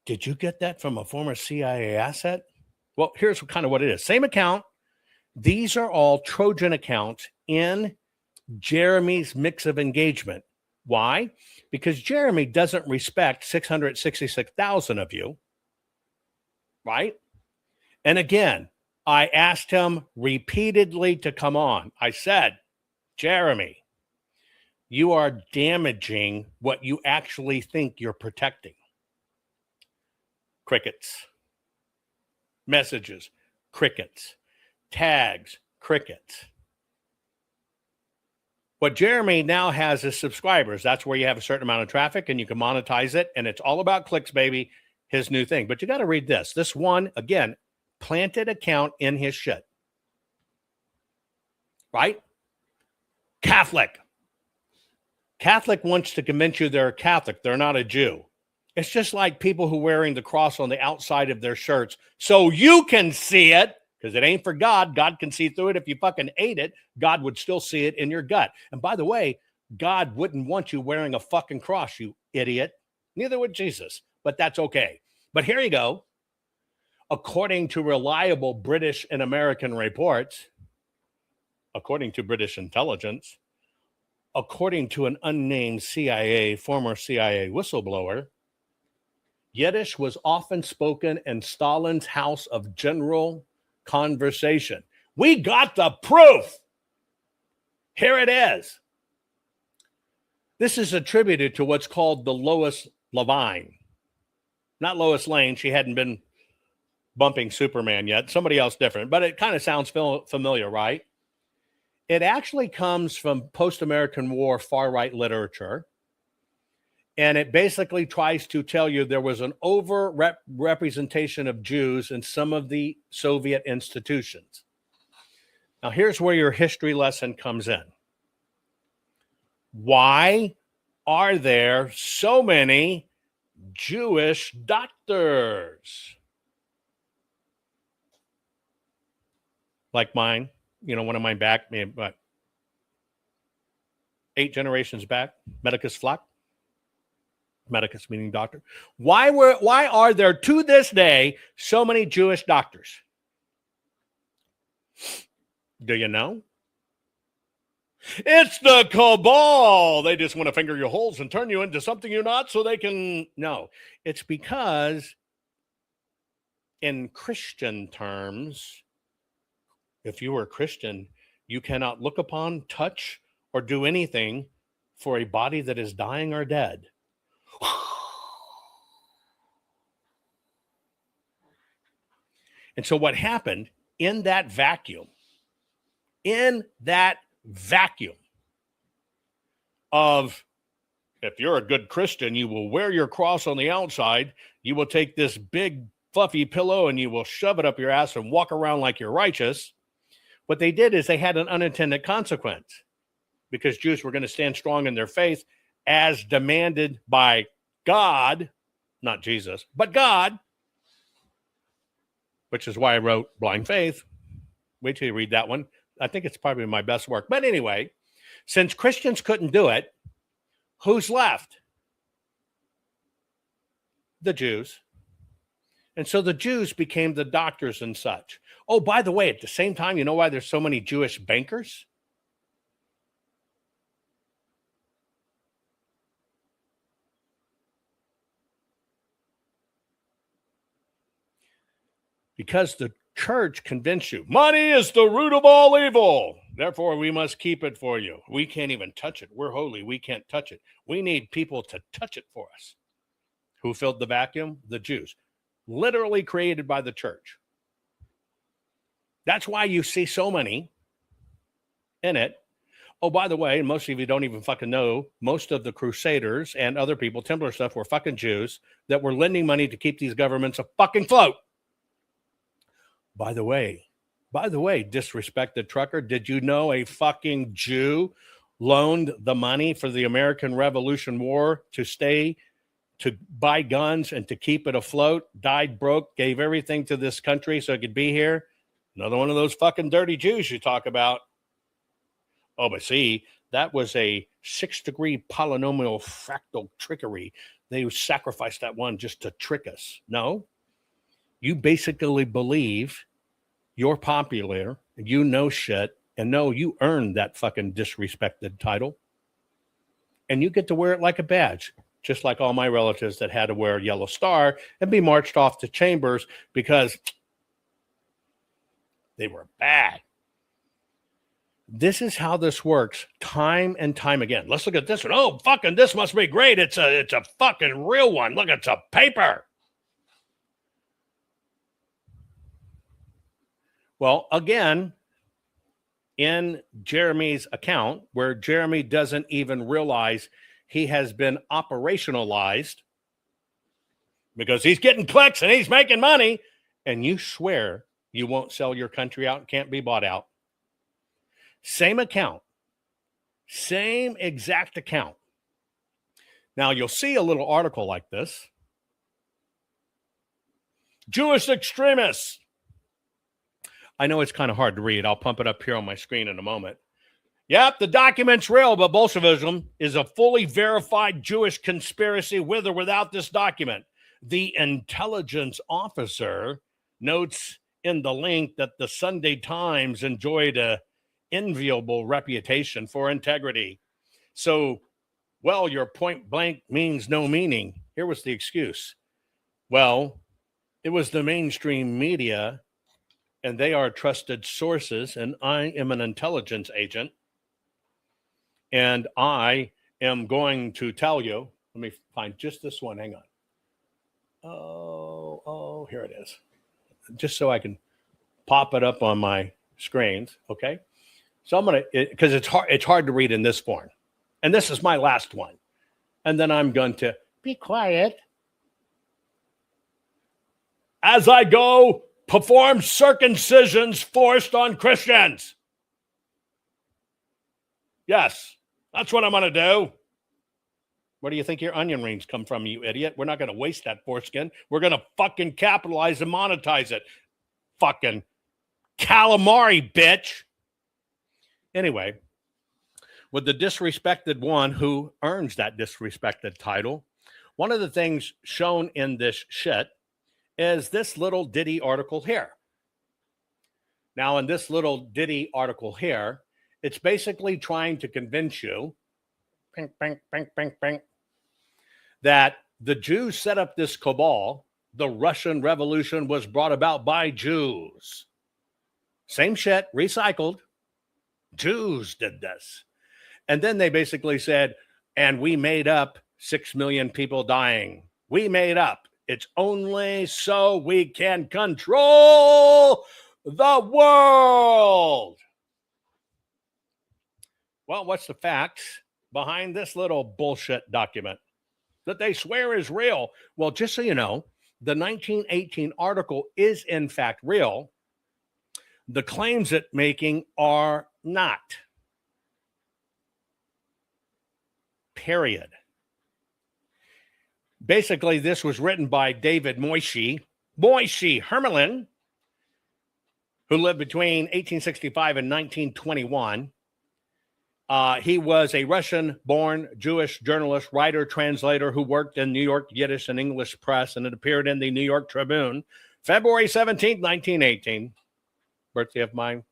Did you get that from a former CIA asset? Well, here's kind of what it is. Same account. These are all Trojan accounts in Jeremy's mix of engagement. Why? Because Jeremy doesn't respect 666,000 of you, right? And again, I asked him repeatedly to come on. I said, Jeremy, you are damaging what you actually think you're protecting. Crickets. Messages. Crickets. Tags. Crickets. What Jeremy now has is subscribers. That's where you have a certain amount of traffic and you can monetize it. And it's all about clicks, baby. His new thing. But you got to read this. This one, again, planted account in his shit. Right? Catholic. Catholic wants to convince you they're a Catholic. They're not a Jew. It's just like people who are wearing the cross on the outside of their shirts so you can see it, because it ain't for God. God can see through it. If you fucking ate it, God would still see it in your gut. And by the way, God wouldn't want you wearing a fucking cross, you idiot. Neither would Jesus, but that's okay. But here you go. According to reliable British and American reports, according to British intelligence, according to an unnamed former CIA whistleblower, Yiddish was often spoken in Stalin's house of general conversation. We got the proof. Here it is. This is attributed to what's called the Lois Lavine. Not Lois Lane. She hadn't been bumping Superman yet. Somebody else different. But it kind of sounds familiar, right? It actually comes from post-American War far-right literature. And it basically tries to tell you there was an over-representation of Jews in some of the Soviet institutions. Now, here's where your history lesson comes in. Why are there so many Jewish doctors? Like mine. One of mine back, what? 8 generations back, Medicus Flock. Medicus meaning doctor. Why are there to this day so many Jewish doctors? Do you know? It's the cabal. They just want to finger your holes and turn you into something you're not so they can. No, it's because in Christian terms, if you were a Christian, you cannot look upon, touch, or do anything for a body that is dying or dead. And so what happened in that vacuum of, if you're a good Christian, you will wear your cross on the outside, you will take this big fluffy pillow and you will shove it up your ass and walk around like you're righteous. What they did is they had an unintended consequence because Jews were going to stand strong in their faith as demanded by God, not Jesus, but God, which is why I wrote Blind Faith. Wait till you read that one. I think it's probably my best work. But anyway, since Christians couldn't do it, who's left? The Jews. And so the Jews became the doctors and such. Oh, by the way, at the same time, you know why there's so many Jewish bankers? Because the church convinced you, money is the root of all evil. Therefore, we must keep it for you. We can't even touch it. We're holy. We can't touch it. We need people to touch it for us. Who filled the vacuum? The Jews. Literally created by the church. That's why you see so many in it. Oh, by the way, most of you don't even fucking know, most of the Crusaders and other people, Templar stuff, were fucking Jews that were lending money to keep these governments afloat. By the way, disrespected trucker, did you know a fucking Jew loaned the money for the American Revolution War to buy guns and to keep it afloat, died broke, gave everything to this country so it could be here? Another one of those fucking dirty Jews you talk about. Oh, but see, that was a 6-degree polynomial fractal trickery. They sacrificed that one just to trick us. No, you basically believe you're popular, you know shit, and no, you earned that fucking disrespected title. And you get to wear it like a badge, just like all my relatives that had to wear a yellow star and be marched off to chambers because they were bad. This is how this works time and time again. Let's look at this one. Oh, fucking this must be great. It's a fucking real one. Look, it's a paper. Well, again, in Jeremy's account, where Jeremy doesn't even realize he has been operationalized because he's getting clicks and he's making money, and you swear you won't sell your country out and can't be bought out. Same account, same exact account. Now, you'll see a little article like this. Jewish extremists. I know it's kind of hard to read. I'll pump it up here on my screen in a moment. Yep, the document's real, but Bolshevism is a fully verified Jewish conspiracy with or without this document. The intelligence officer notes in the link that the Sunday Times enjoyed a enviable reputation for integrity. So, well, your point blank means no meaning. Here was the excuse. Well, it was the mainstream media, and they are trusted sources, and I am an intelligence agent, and I am going to tell you, let me find just this one, hang on. Oh, here it is. Just so I can pop it up on my screens, okay? So I'm going to, because it's hard to read in this form. And this is my last one. And then I'm going to be quiet. As I go, perform circumcisions forced on Christians. Yes, that's what I'm going to do. Where do you think your onion rings come from, you idiot? We're not going to waste that foreskin. We're going to fucking capitalize and monetize it. Fucking calamari, bitch. Anyway, with the disrespected one who earns that disrespected title, one of the things shown in this shit is this little ditty article here. Now, in this little ditty article here, it's basically trying to convince you bing, bing, bing, bing, bing, that the Jews set up this cabal. The Russian Revolution was brought about by Jews. Same shit, recycled. Jews did this. And then they basically said, and we made up 6 million people dying. We made up. It's only so we can control the world. Well, what's the facts behind this little bullshit document that they swear is real? Well, just so you know, the 1918 article is in fact real. The claims it's making are not. Period. Basically, this was written by David Moishe Hermelin, who lived between 1865 and 1921. He was a Russian-born Jewish journalist, writer, translator who worked in New York Yiddish and English press, and it appeared in the New York Tribune, February 17, 1918, birthday of my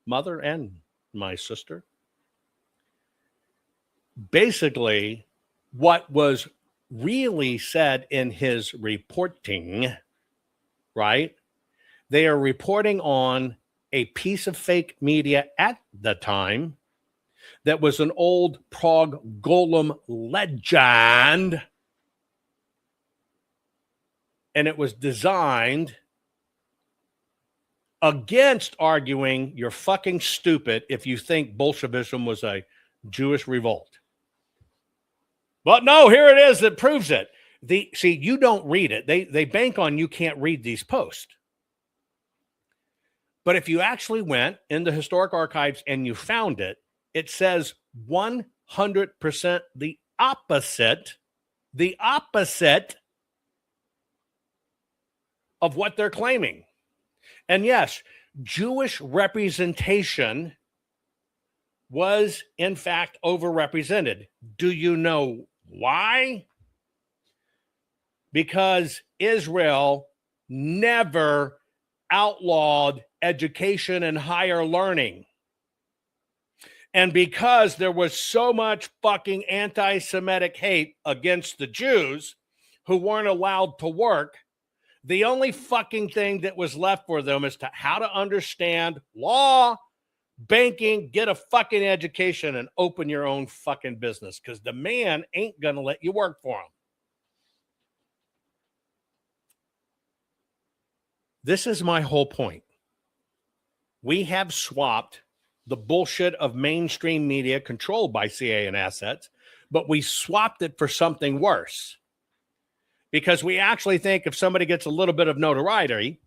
mother and my sister. Basically, what was really said in his reporting, right? They are reporting on a piece of fake media at the time that was an old Prague Golem legend. And it was designed against arguing you're fucking stupid if you think Bolshevism was a Jewish revolt. But no, here it is that proves it. See, you don't read it. They bank on you can't read these posts. But if you actually went in the historic archives and you found it, it says 100% the opposite of what they're claiming. And yes, Jewish representation was in fact overrepresented. Do you know why? Because Israel never outlawed education and higher learning. And because there was so much fucking anti-Semitic hate against the Jews who weren't allowed to work, the only fucking thing that was left for them is how to understand law, banking, get a fucking education, and open your own fucking business, because the man ain't going to let you work for him. This is my whole point. We have swapped the bullshit of mainstream media controlled by CIA and assets, but we swapped it for something worse. Because we actually think if somebody gets a little bit of notoriety,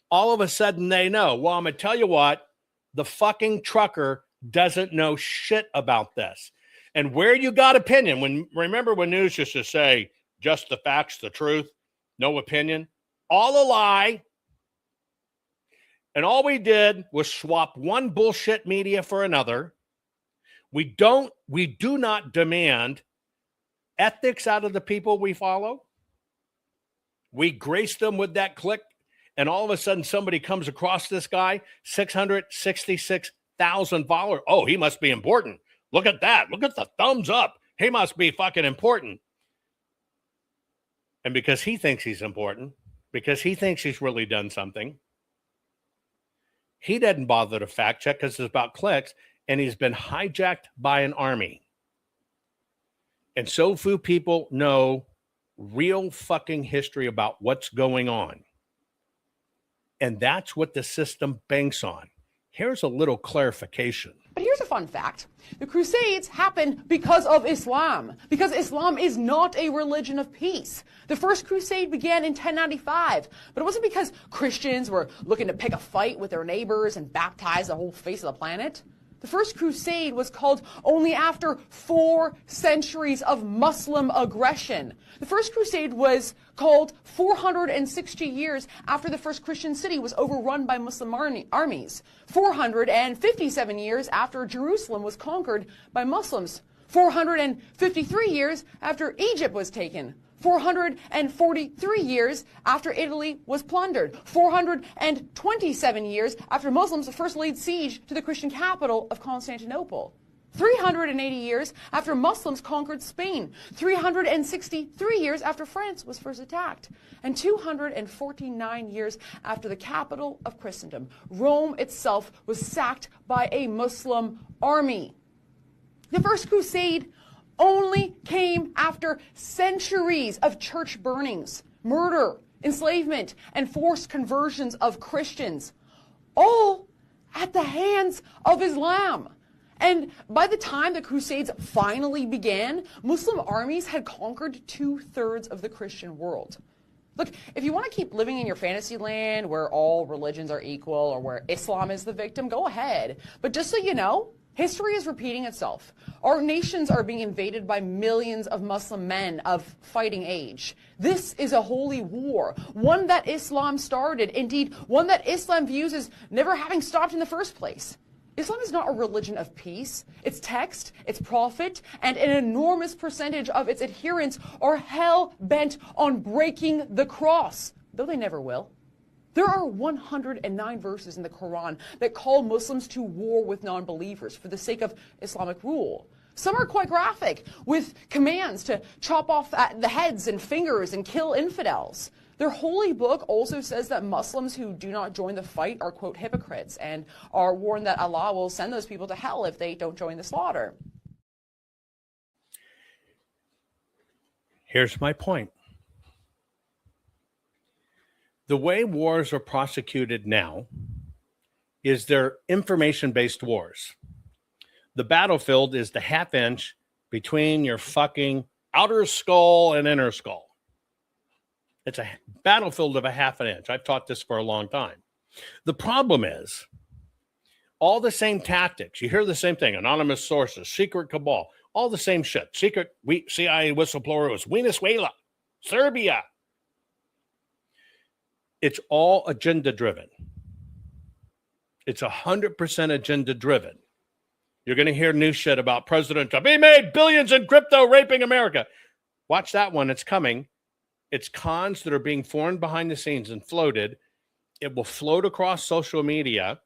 all of a sudden they know. Well, I'm going to tell you what, the fucking trucker doesn't know shit about this. And where you got opinion, remember when news used to say, just the facts, the truth, no opinion, all a lie. And all we did was swap one bullshit media for another. We do not demand ethics out of the people we follow. We grace them with that click, and all of a sudden somebody comes across this guy, 666,000 followers. Oh, he must be important. Look at that. Look at the thumbs up. He must be fucking important. And because he thinks he's important, because he thinks he's really done something, he doesn't bother to fact check because it's about clicks, and he's been hijacked by an army. And so few people know real fucking history about what's going on. And that's what the system banks on. Here's a little clarification. But here's a fun fact. The Crusades happened because of Islam, because Islam is not a religion of peace. The First Crusade began in 1095, but it wasn't because Christians were looking to pick a fight with their neighbors and baptize the whole face of the planet. The First Crusade was called only after 4 centuries of Muslim aggression. The First Crusade was called 460 years after the first Christian city was overrun by Muslim armies. 457 years after Jerusalem was conquered by Muslims. 453 years after Egypt was taken. 443 years after Italy was plundered. 427 years after Muslims first laid siege to the Christian capital of Constantinople. 380 years after Muslims conquered Spain. 363 years after France was first attacked. And 249 years after the capital of Christendom, Rome itself, was sacked by a Muslim army. The First Crusade only came after centuries of church burnings, murder, enslavement, and forced conversions of Christians, all at the hands of Islam. And by the time the Crusades finally began, Muslim armies had conquered 2/3 of the Christian world. Look, if you want to keep living in your fantasy land where all religions are equal or where Islam is the victim, go ahead. But just so you know, history is repeating itself. Our nations are being invaded by millions of Muslim men of fighting age. This is a holy war, one that Islam started, indeed, one that Islam views as never having stopped in the first place. Islam is not a religion of peace. Its text, its prophet, and an enormous percentage of its adherents are hell-bent on breaking the cross, though they never will. There are 109 verses in the Quran that call Muslims to war with non-believers for the sake of Islamic rule. Some are quite graphic, with commands to chop off the heads and fingers and kill infidels. Their holy book also says that Muslims who do not join the fight are, quote, hypocrites, and are warned that Allah will send those people to hell if they don't join the slaughter. Here's my point. The way wars are prosecuted now is they're information-based wars. The battlefield is the half inch between your fucking outer skull and inner skull. It's a battlefield of a half an inch. I've taught this for a long time. The problem is all the same tactics. You hear the same thing. Anonymous sources, secret cabal, all the same shit. Secret CIA whistleblower was Venezuela, Serbia. It's all agenda driven. It's 100% agenda driven. You're going to hear new shit about President Trump. He made billions in crypto raping America. Watch that one. It's coming. It's cons that are being formed behind the scenes and floated. It will float across social media,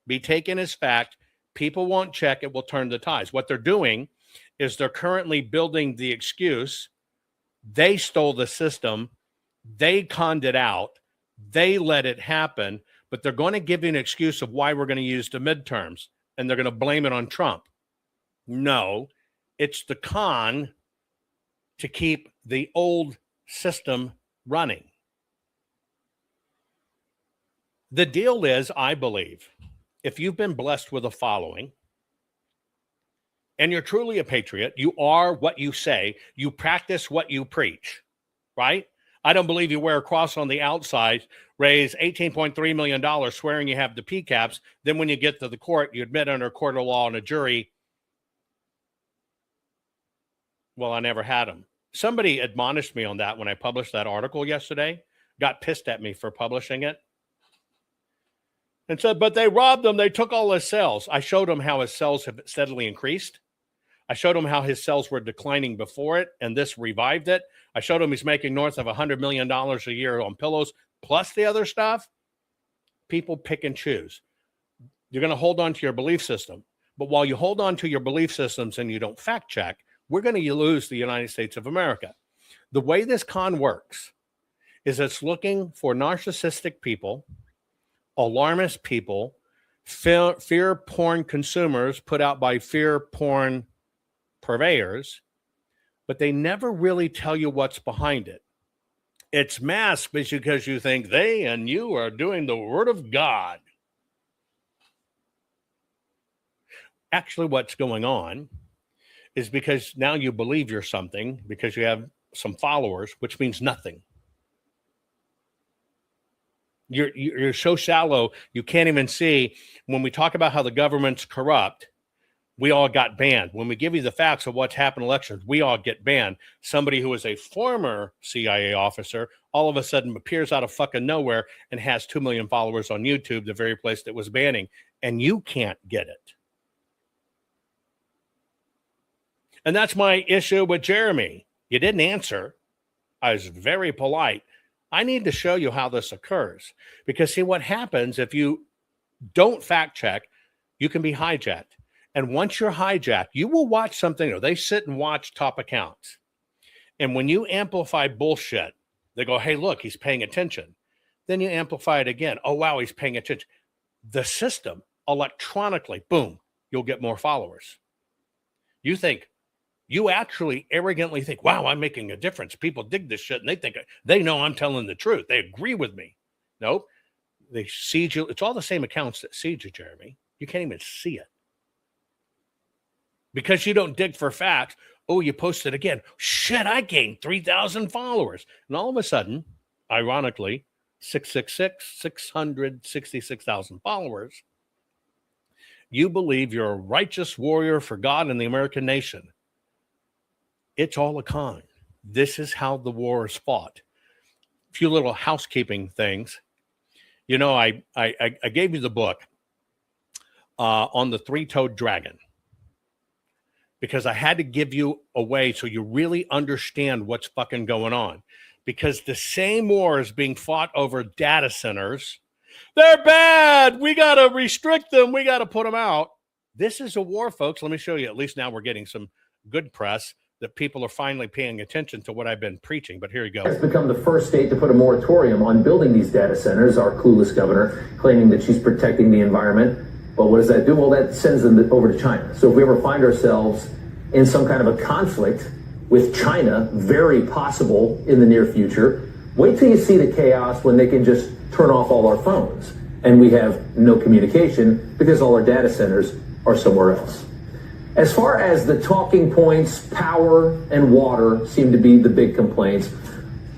be taken as fact. People won't check. It will turn the tides. What they're doing is they're currently building the excuse. They stole the system. They conned it out. They let it happen. But they're going to give you an excuse of why we're going to use the midterms. And they're going to blame it on Trump. No, it's the con to keep the old system running. The deal is, I believe, if you've been blessed with a following and you're truly a patriot, you are what you say, you practice what you preach, right? I don't believe you wear a cross on the outside, raise $18.3 million swearing you have the PCAPs. Then when you get to the court, you admit under a court of law and a jury, well, I never had them. Somebody admonished me on that when I published that article yesterday, got pissed at me for publishing it, and said, but they robbed him. They took all his cells. I showed him how his cells have steadily increased. I showed him how his cells were declining before it, and this revived it. I showed him he's making north of $100 million a year on pillows, plus the other stuff. People pick and choose. You're going to hold on to your belief system. But while you hold on to your belief systems and you don't fact check, we're going to lose the United States of America. The way this con works is it's looking for narcissistic people, alarmist people, fear porn consumers put out by fear porn purveyors, but they never really tell you what's behind it. It's masked because you think they and you are doing the word of God. Actually, what's going on is because now you believe you're something because you have some followers, which means nothing. You're so shallow, you can't even see. When we talk about how the government's corrupt, we all got banned. When we give you the facts of what's happened in elections, we all get banned. Somebody who is a former CIA officer all of a sudden appears out of fucking nowhere and has 2 million followers on YouTube, the very place that was banning, and you can't get it. And that's my issue with Jeremy. You didn't answer. I was very polite. I need to show you how this occurs. Because see what happens if you don't fact check, you can be hijacked. And once you're hijacked, you will watch something, or they sit and watch top accounts. And when you amplify bullshit, they go, hey, look, he's paying attention. Then you amplify it again. Oh, wow, he's paying attention. The system, electronically, boom, you'll get more followers. You actually arrogantly think, wow, I'm making a difference. People dig this shit, and they think they know I'm telling the truth. They agree with me. Nope. They siege you. It's all the same accounts that siege you, Jeremy. You can't even see it. Because you don't dig for facts. Oh, you posted again. Shit, I gained 3,000 followers. And all of a sudden, ironically, 666,000 followers. You believe you're a righteous warrior for God and the American nation. It's all a con. This is how the war is fought. A few little housekeeping things. You know, I gave you the book on the three-toed dragon because I had to give you a way so you really understand what's fucking going on. Because the same war is being fought over data centers. They're bad. We got to restrict them. We got to put them out. This is a war, folks. Let me show you. At least now we're getting some good press that people are finally paying attention to what I've been preaching. But here you go. It's become the first state to put a moratorium on building these data centers. Our clueless governor claiming that she's protecting the environment. But what does that do? Well, that sends them over to China. So if we ever find ourselves in some kind of a conflict with China, very possible in the near future, wait till you see the chaos when they can just turn off all our phones. and we have no communication because all our data centers are somewhere else. As far as the talking points, power and water seem to be the big complaints.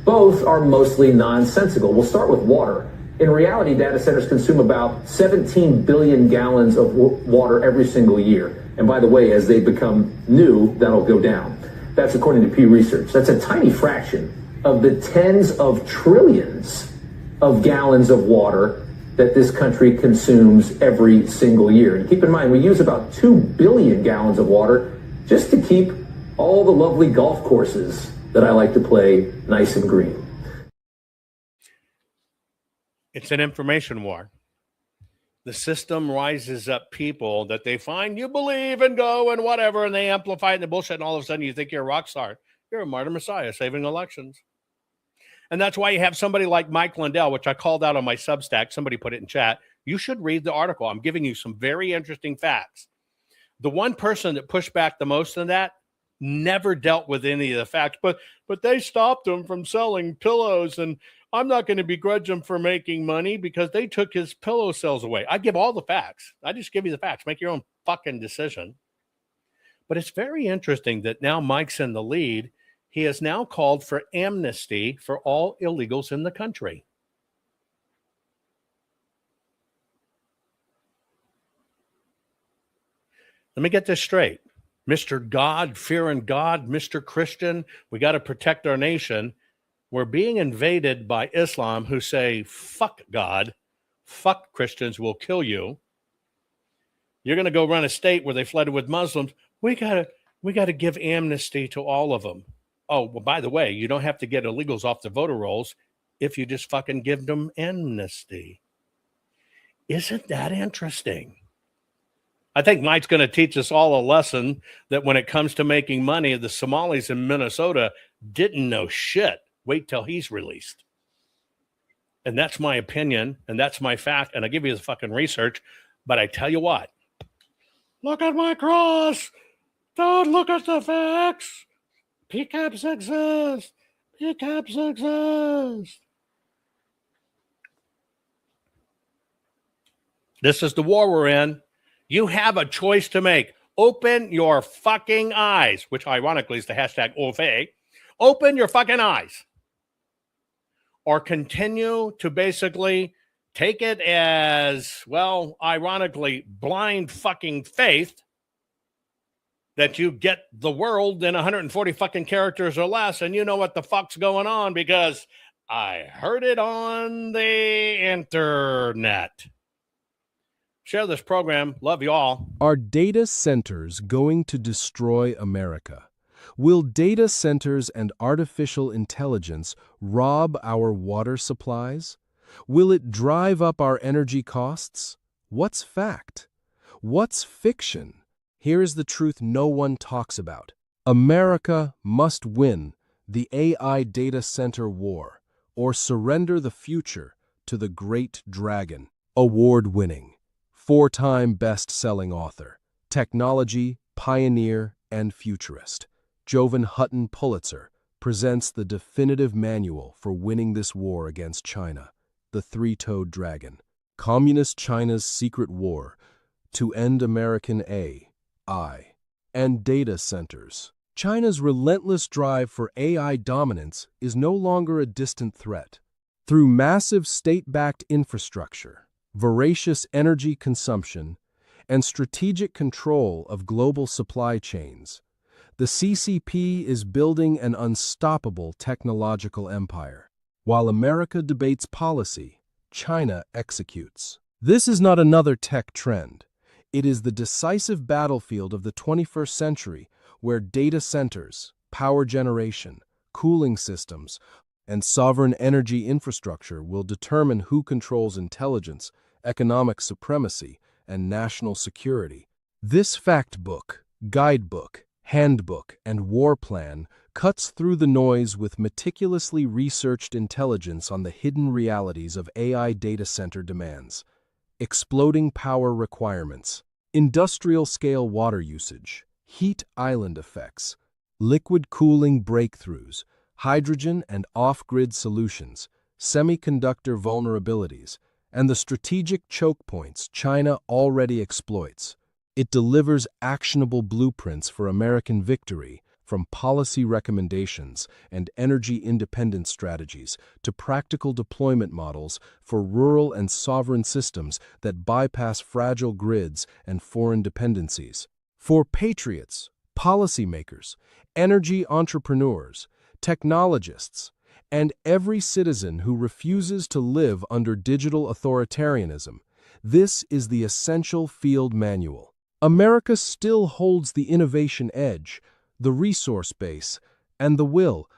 Both are mostly nonsensical. We'll start with water. In reality, data centers consume about 17 billion gallons of water every single year. And by the way, as they become new, that'll go down. That's according to Pew Research. That's a tiny fraction of the tens of trillions of gallons of water that this country consumes every single year. And keep in mind, we use about 2 billion gallons of water just to keep all the lovely golf courses that I like to play nice and green. It's an information war. The system rises up people that they find you believe and go and whatever, and they amplify it and the bullshit, and all of a sudden you think you're a rock star. You're a martyr messiah saving elections. And that's why you have somebody like Mike Lindell, which I called out on my Substack. Somebody put it in chat. You should read the article. I'm giving you some very interesting facts. The one person that pushed back the most on that never dealt with any of the facts, but they stopped him from selling pillows, and I'm not going to begrudge him for making money because they took his pillow sales away. I give all the facts. I just give you the facts. Make your own fucking decision. But it's very interesting that now Mike's in the lead. He has now called for amnesty for all illegals in the country. Let me get this straight. Mr. God, fearing God, Mr. Christian, we got to protect our nation. We're being invaded by Islam who say, fuck God, fuck Christians, we'll kill you. You're going to go run a state where they flooded with Muslims. We got to give amnesty to all of them. Oh, well, by the way, you don't have to get illegals off the voter rolls if you just fucking give them amnesty. Isn't that interesting? I think Mike's going to teach us all a lesson that when it comes to making money, the Somalis in Minnesota didn't know shit. Wait till he's released. And that's my opinion, and that's my fact, and I give you the fucking research, but I tell you what. Look at my cross. Don't look at the facts. PCAPs exist. PCAPs exist. This is the war we're in. You have a choice to make. Open your fucking eyes, which ironically is the hashtag OFA. Open your fucking eyes. Or continue to basically take it as, well, ironically, blind fucking faith that you get the world in 140 fucking characters or less, and you know what the fuck's going on because I heard it on the internet. Share this program. Love you all. Are data centers going to destroy America? Will data centers and artificial intelligence rob our water supplies? Will it drive up our energy costs? What's fact? What's fiction? Here is the truth no one talks about. America must win the AI data center war or surrender the future to the great dragon. Award-winning, 4-time best-selling author, technology, pioneer, and futurist. Jovan Hutton Pulitzer presents the definitive manual for winning this war against China, the three-toed dragon. Communist China's secret war to end American AI and data centers. China's relentless drive for AI dominance is no longer a distant threat. Through massive state-backed infrastructure, voracious energy consumption, and strategic control of global supply chains, the CCP is building an unstoppable technological empire. While America debates policy, China executes. This is not another tech trend. It is the decisive battlefield of the 21st century where data centers, power generation, cooling systems, and sovereign energy infrastructure will determine who controls intelligence, economic supremacy, and national security. This fact book, guidebook, handbook, and war plan cuts through the noise with meticulously researched intelligence on the hidden realities of AI data center demands. Exploding power requirements, industrial-scale water usage, heat island effects, liquid cooling breakthroughs, hydrogen and off-grid solutions, semiconductor vulnerabilities, and the strategic choke points China already exploits. It delivers actionable blueprints for American victory, from policy recommendations and energy independence strategies to practical deployment models for rural and sovereign systems that bypass fragile grids and foreign dependencies. For patriots, policymakers, energy entrepreneurs, technologists, and every citizen who refuses to live under digital authoritarianism, this is the essential field manual. America still holds the innovation edge, the resource base, and the will,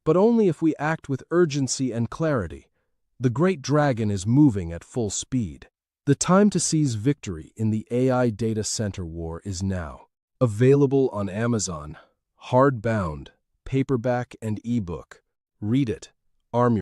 but only if we act with urgency and clarity. The great dragon is moving at full speed. The time to seize victory in the AI data center war is now. Available on Amazon, hardbound, paperback, and ebook. Read it. Arm your...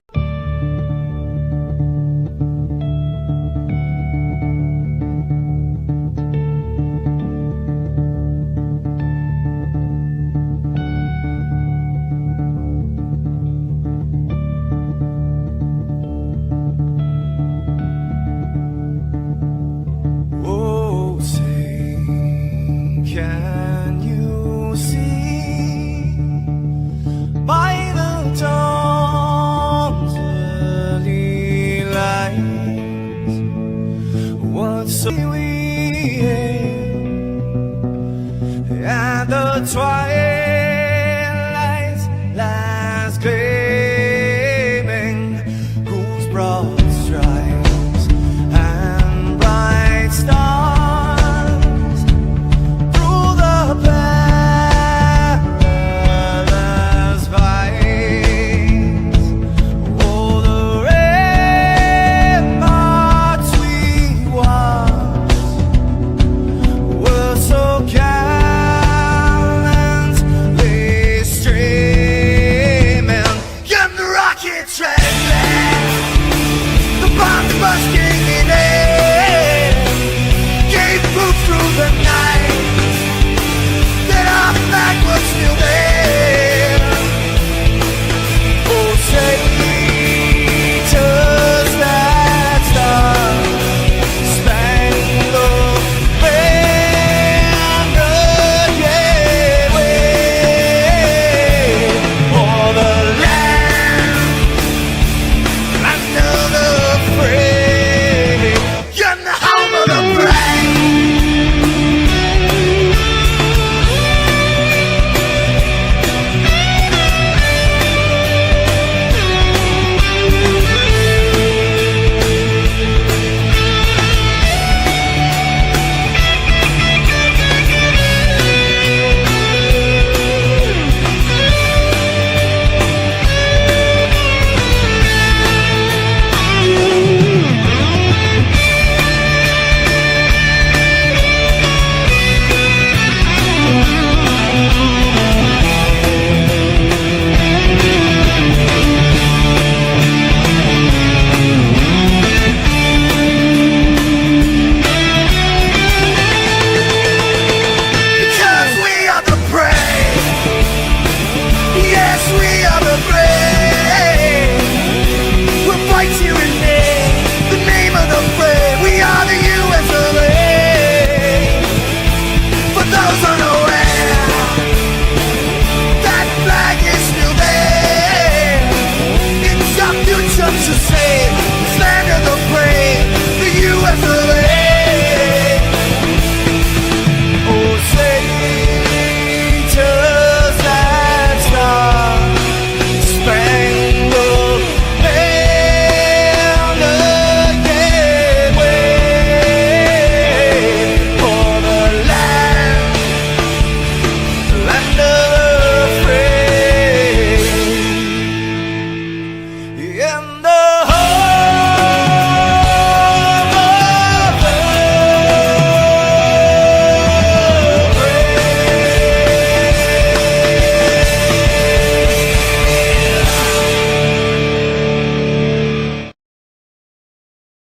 Can you see by the dawn's early light what so we at the twilight's last gleaming, whose broad stripes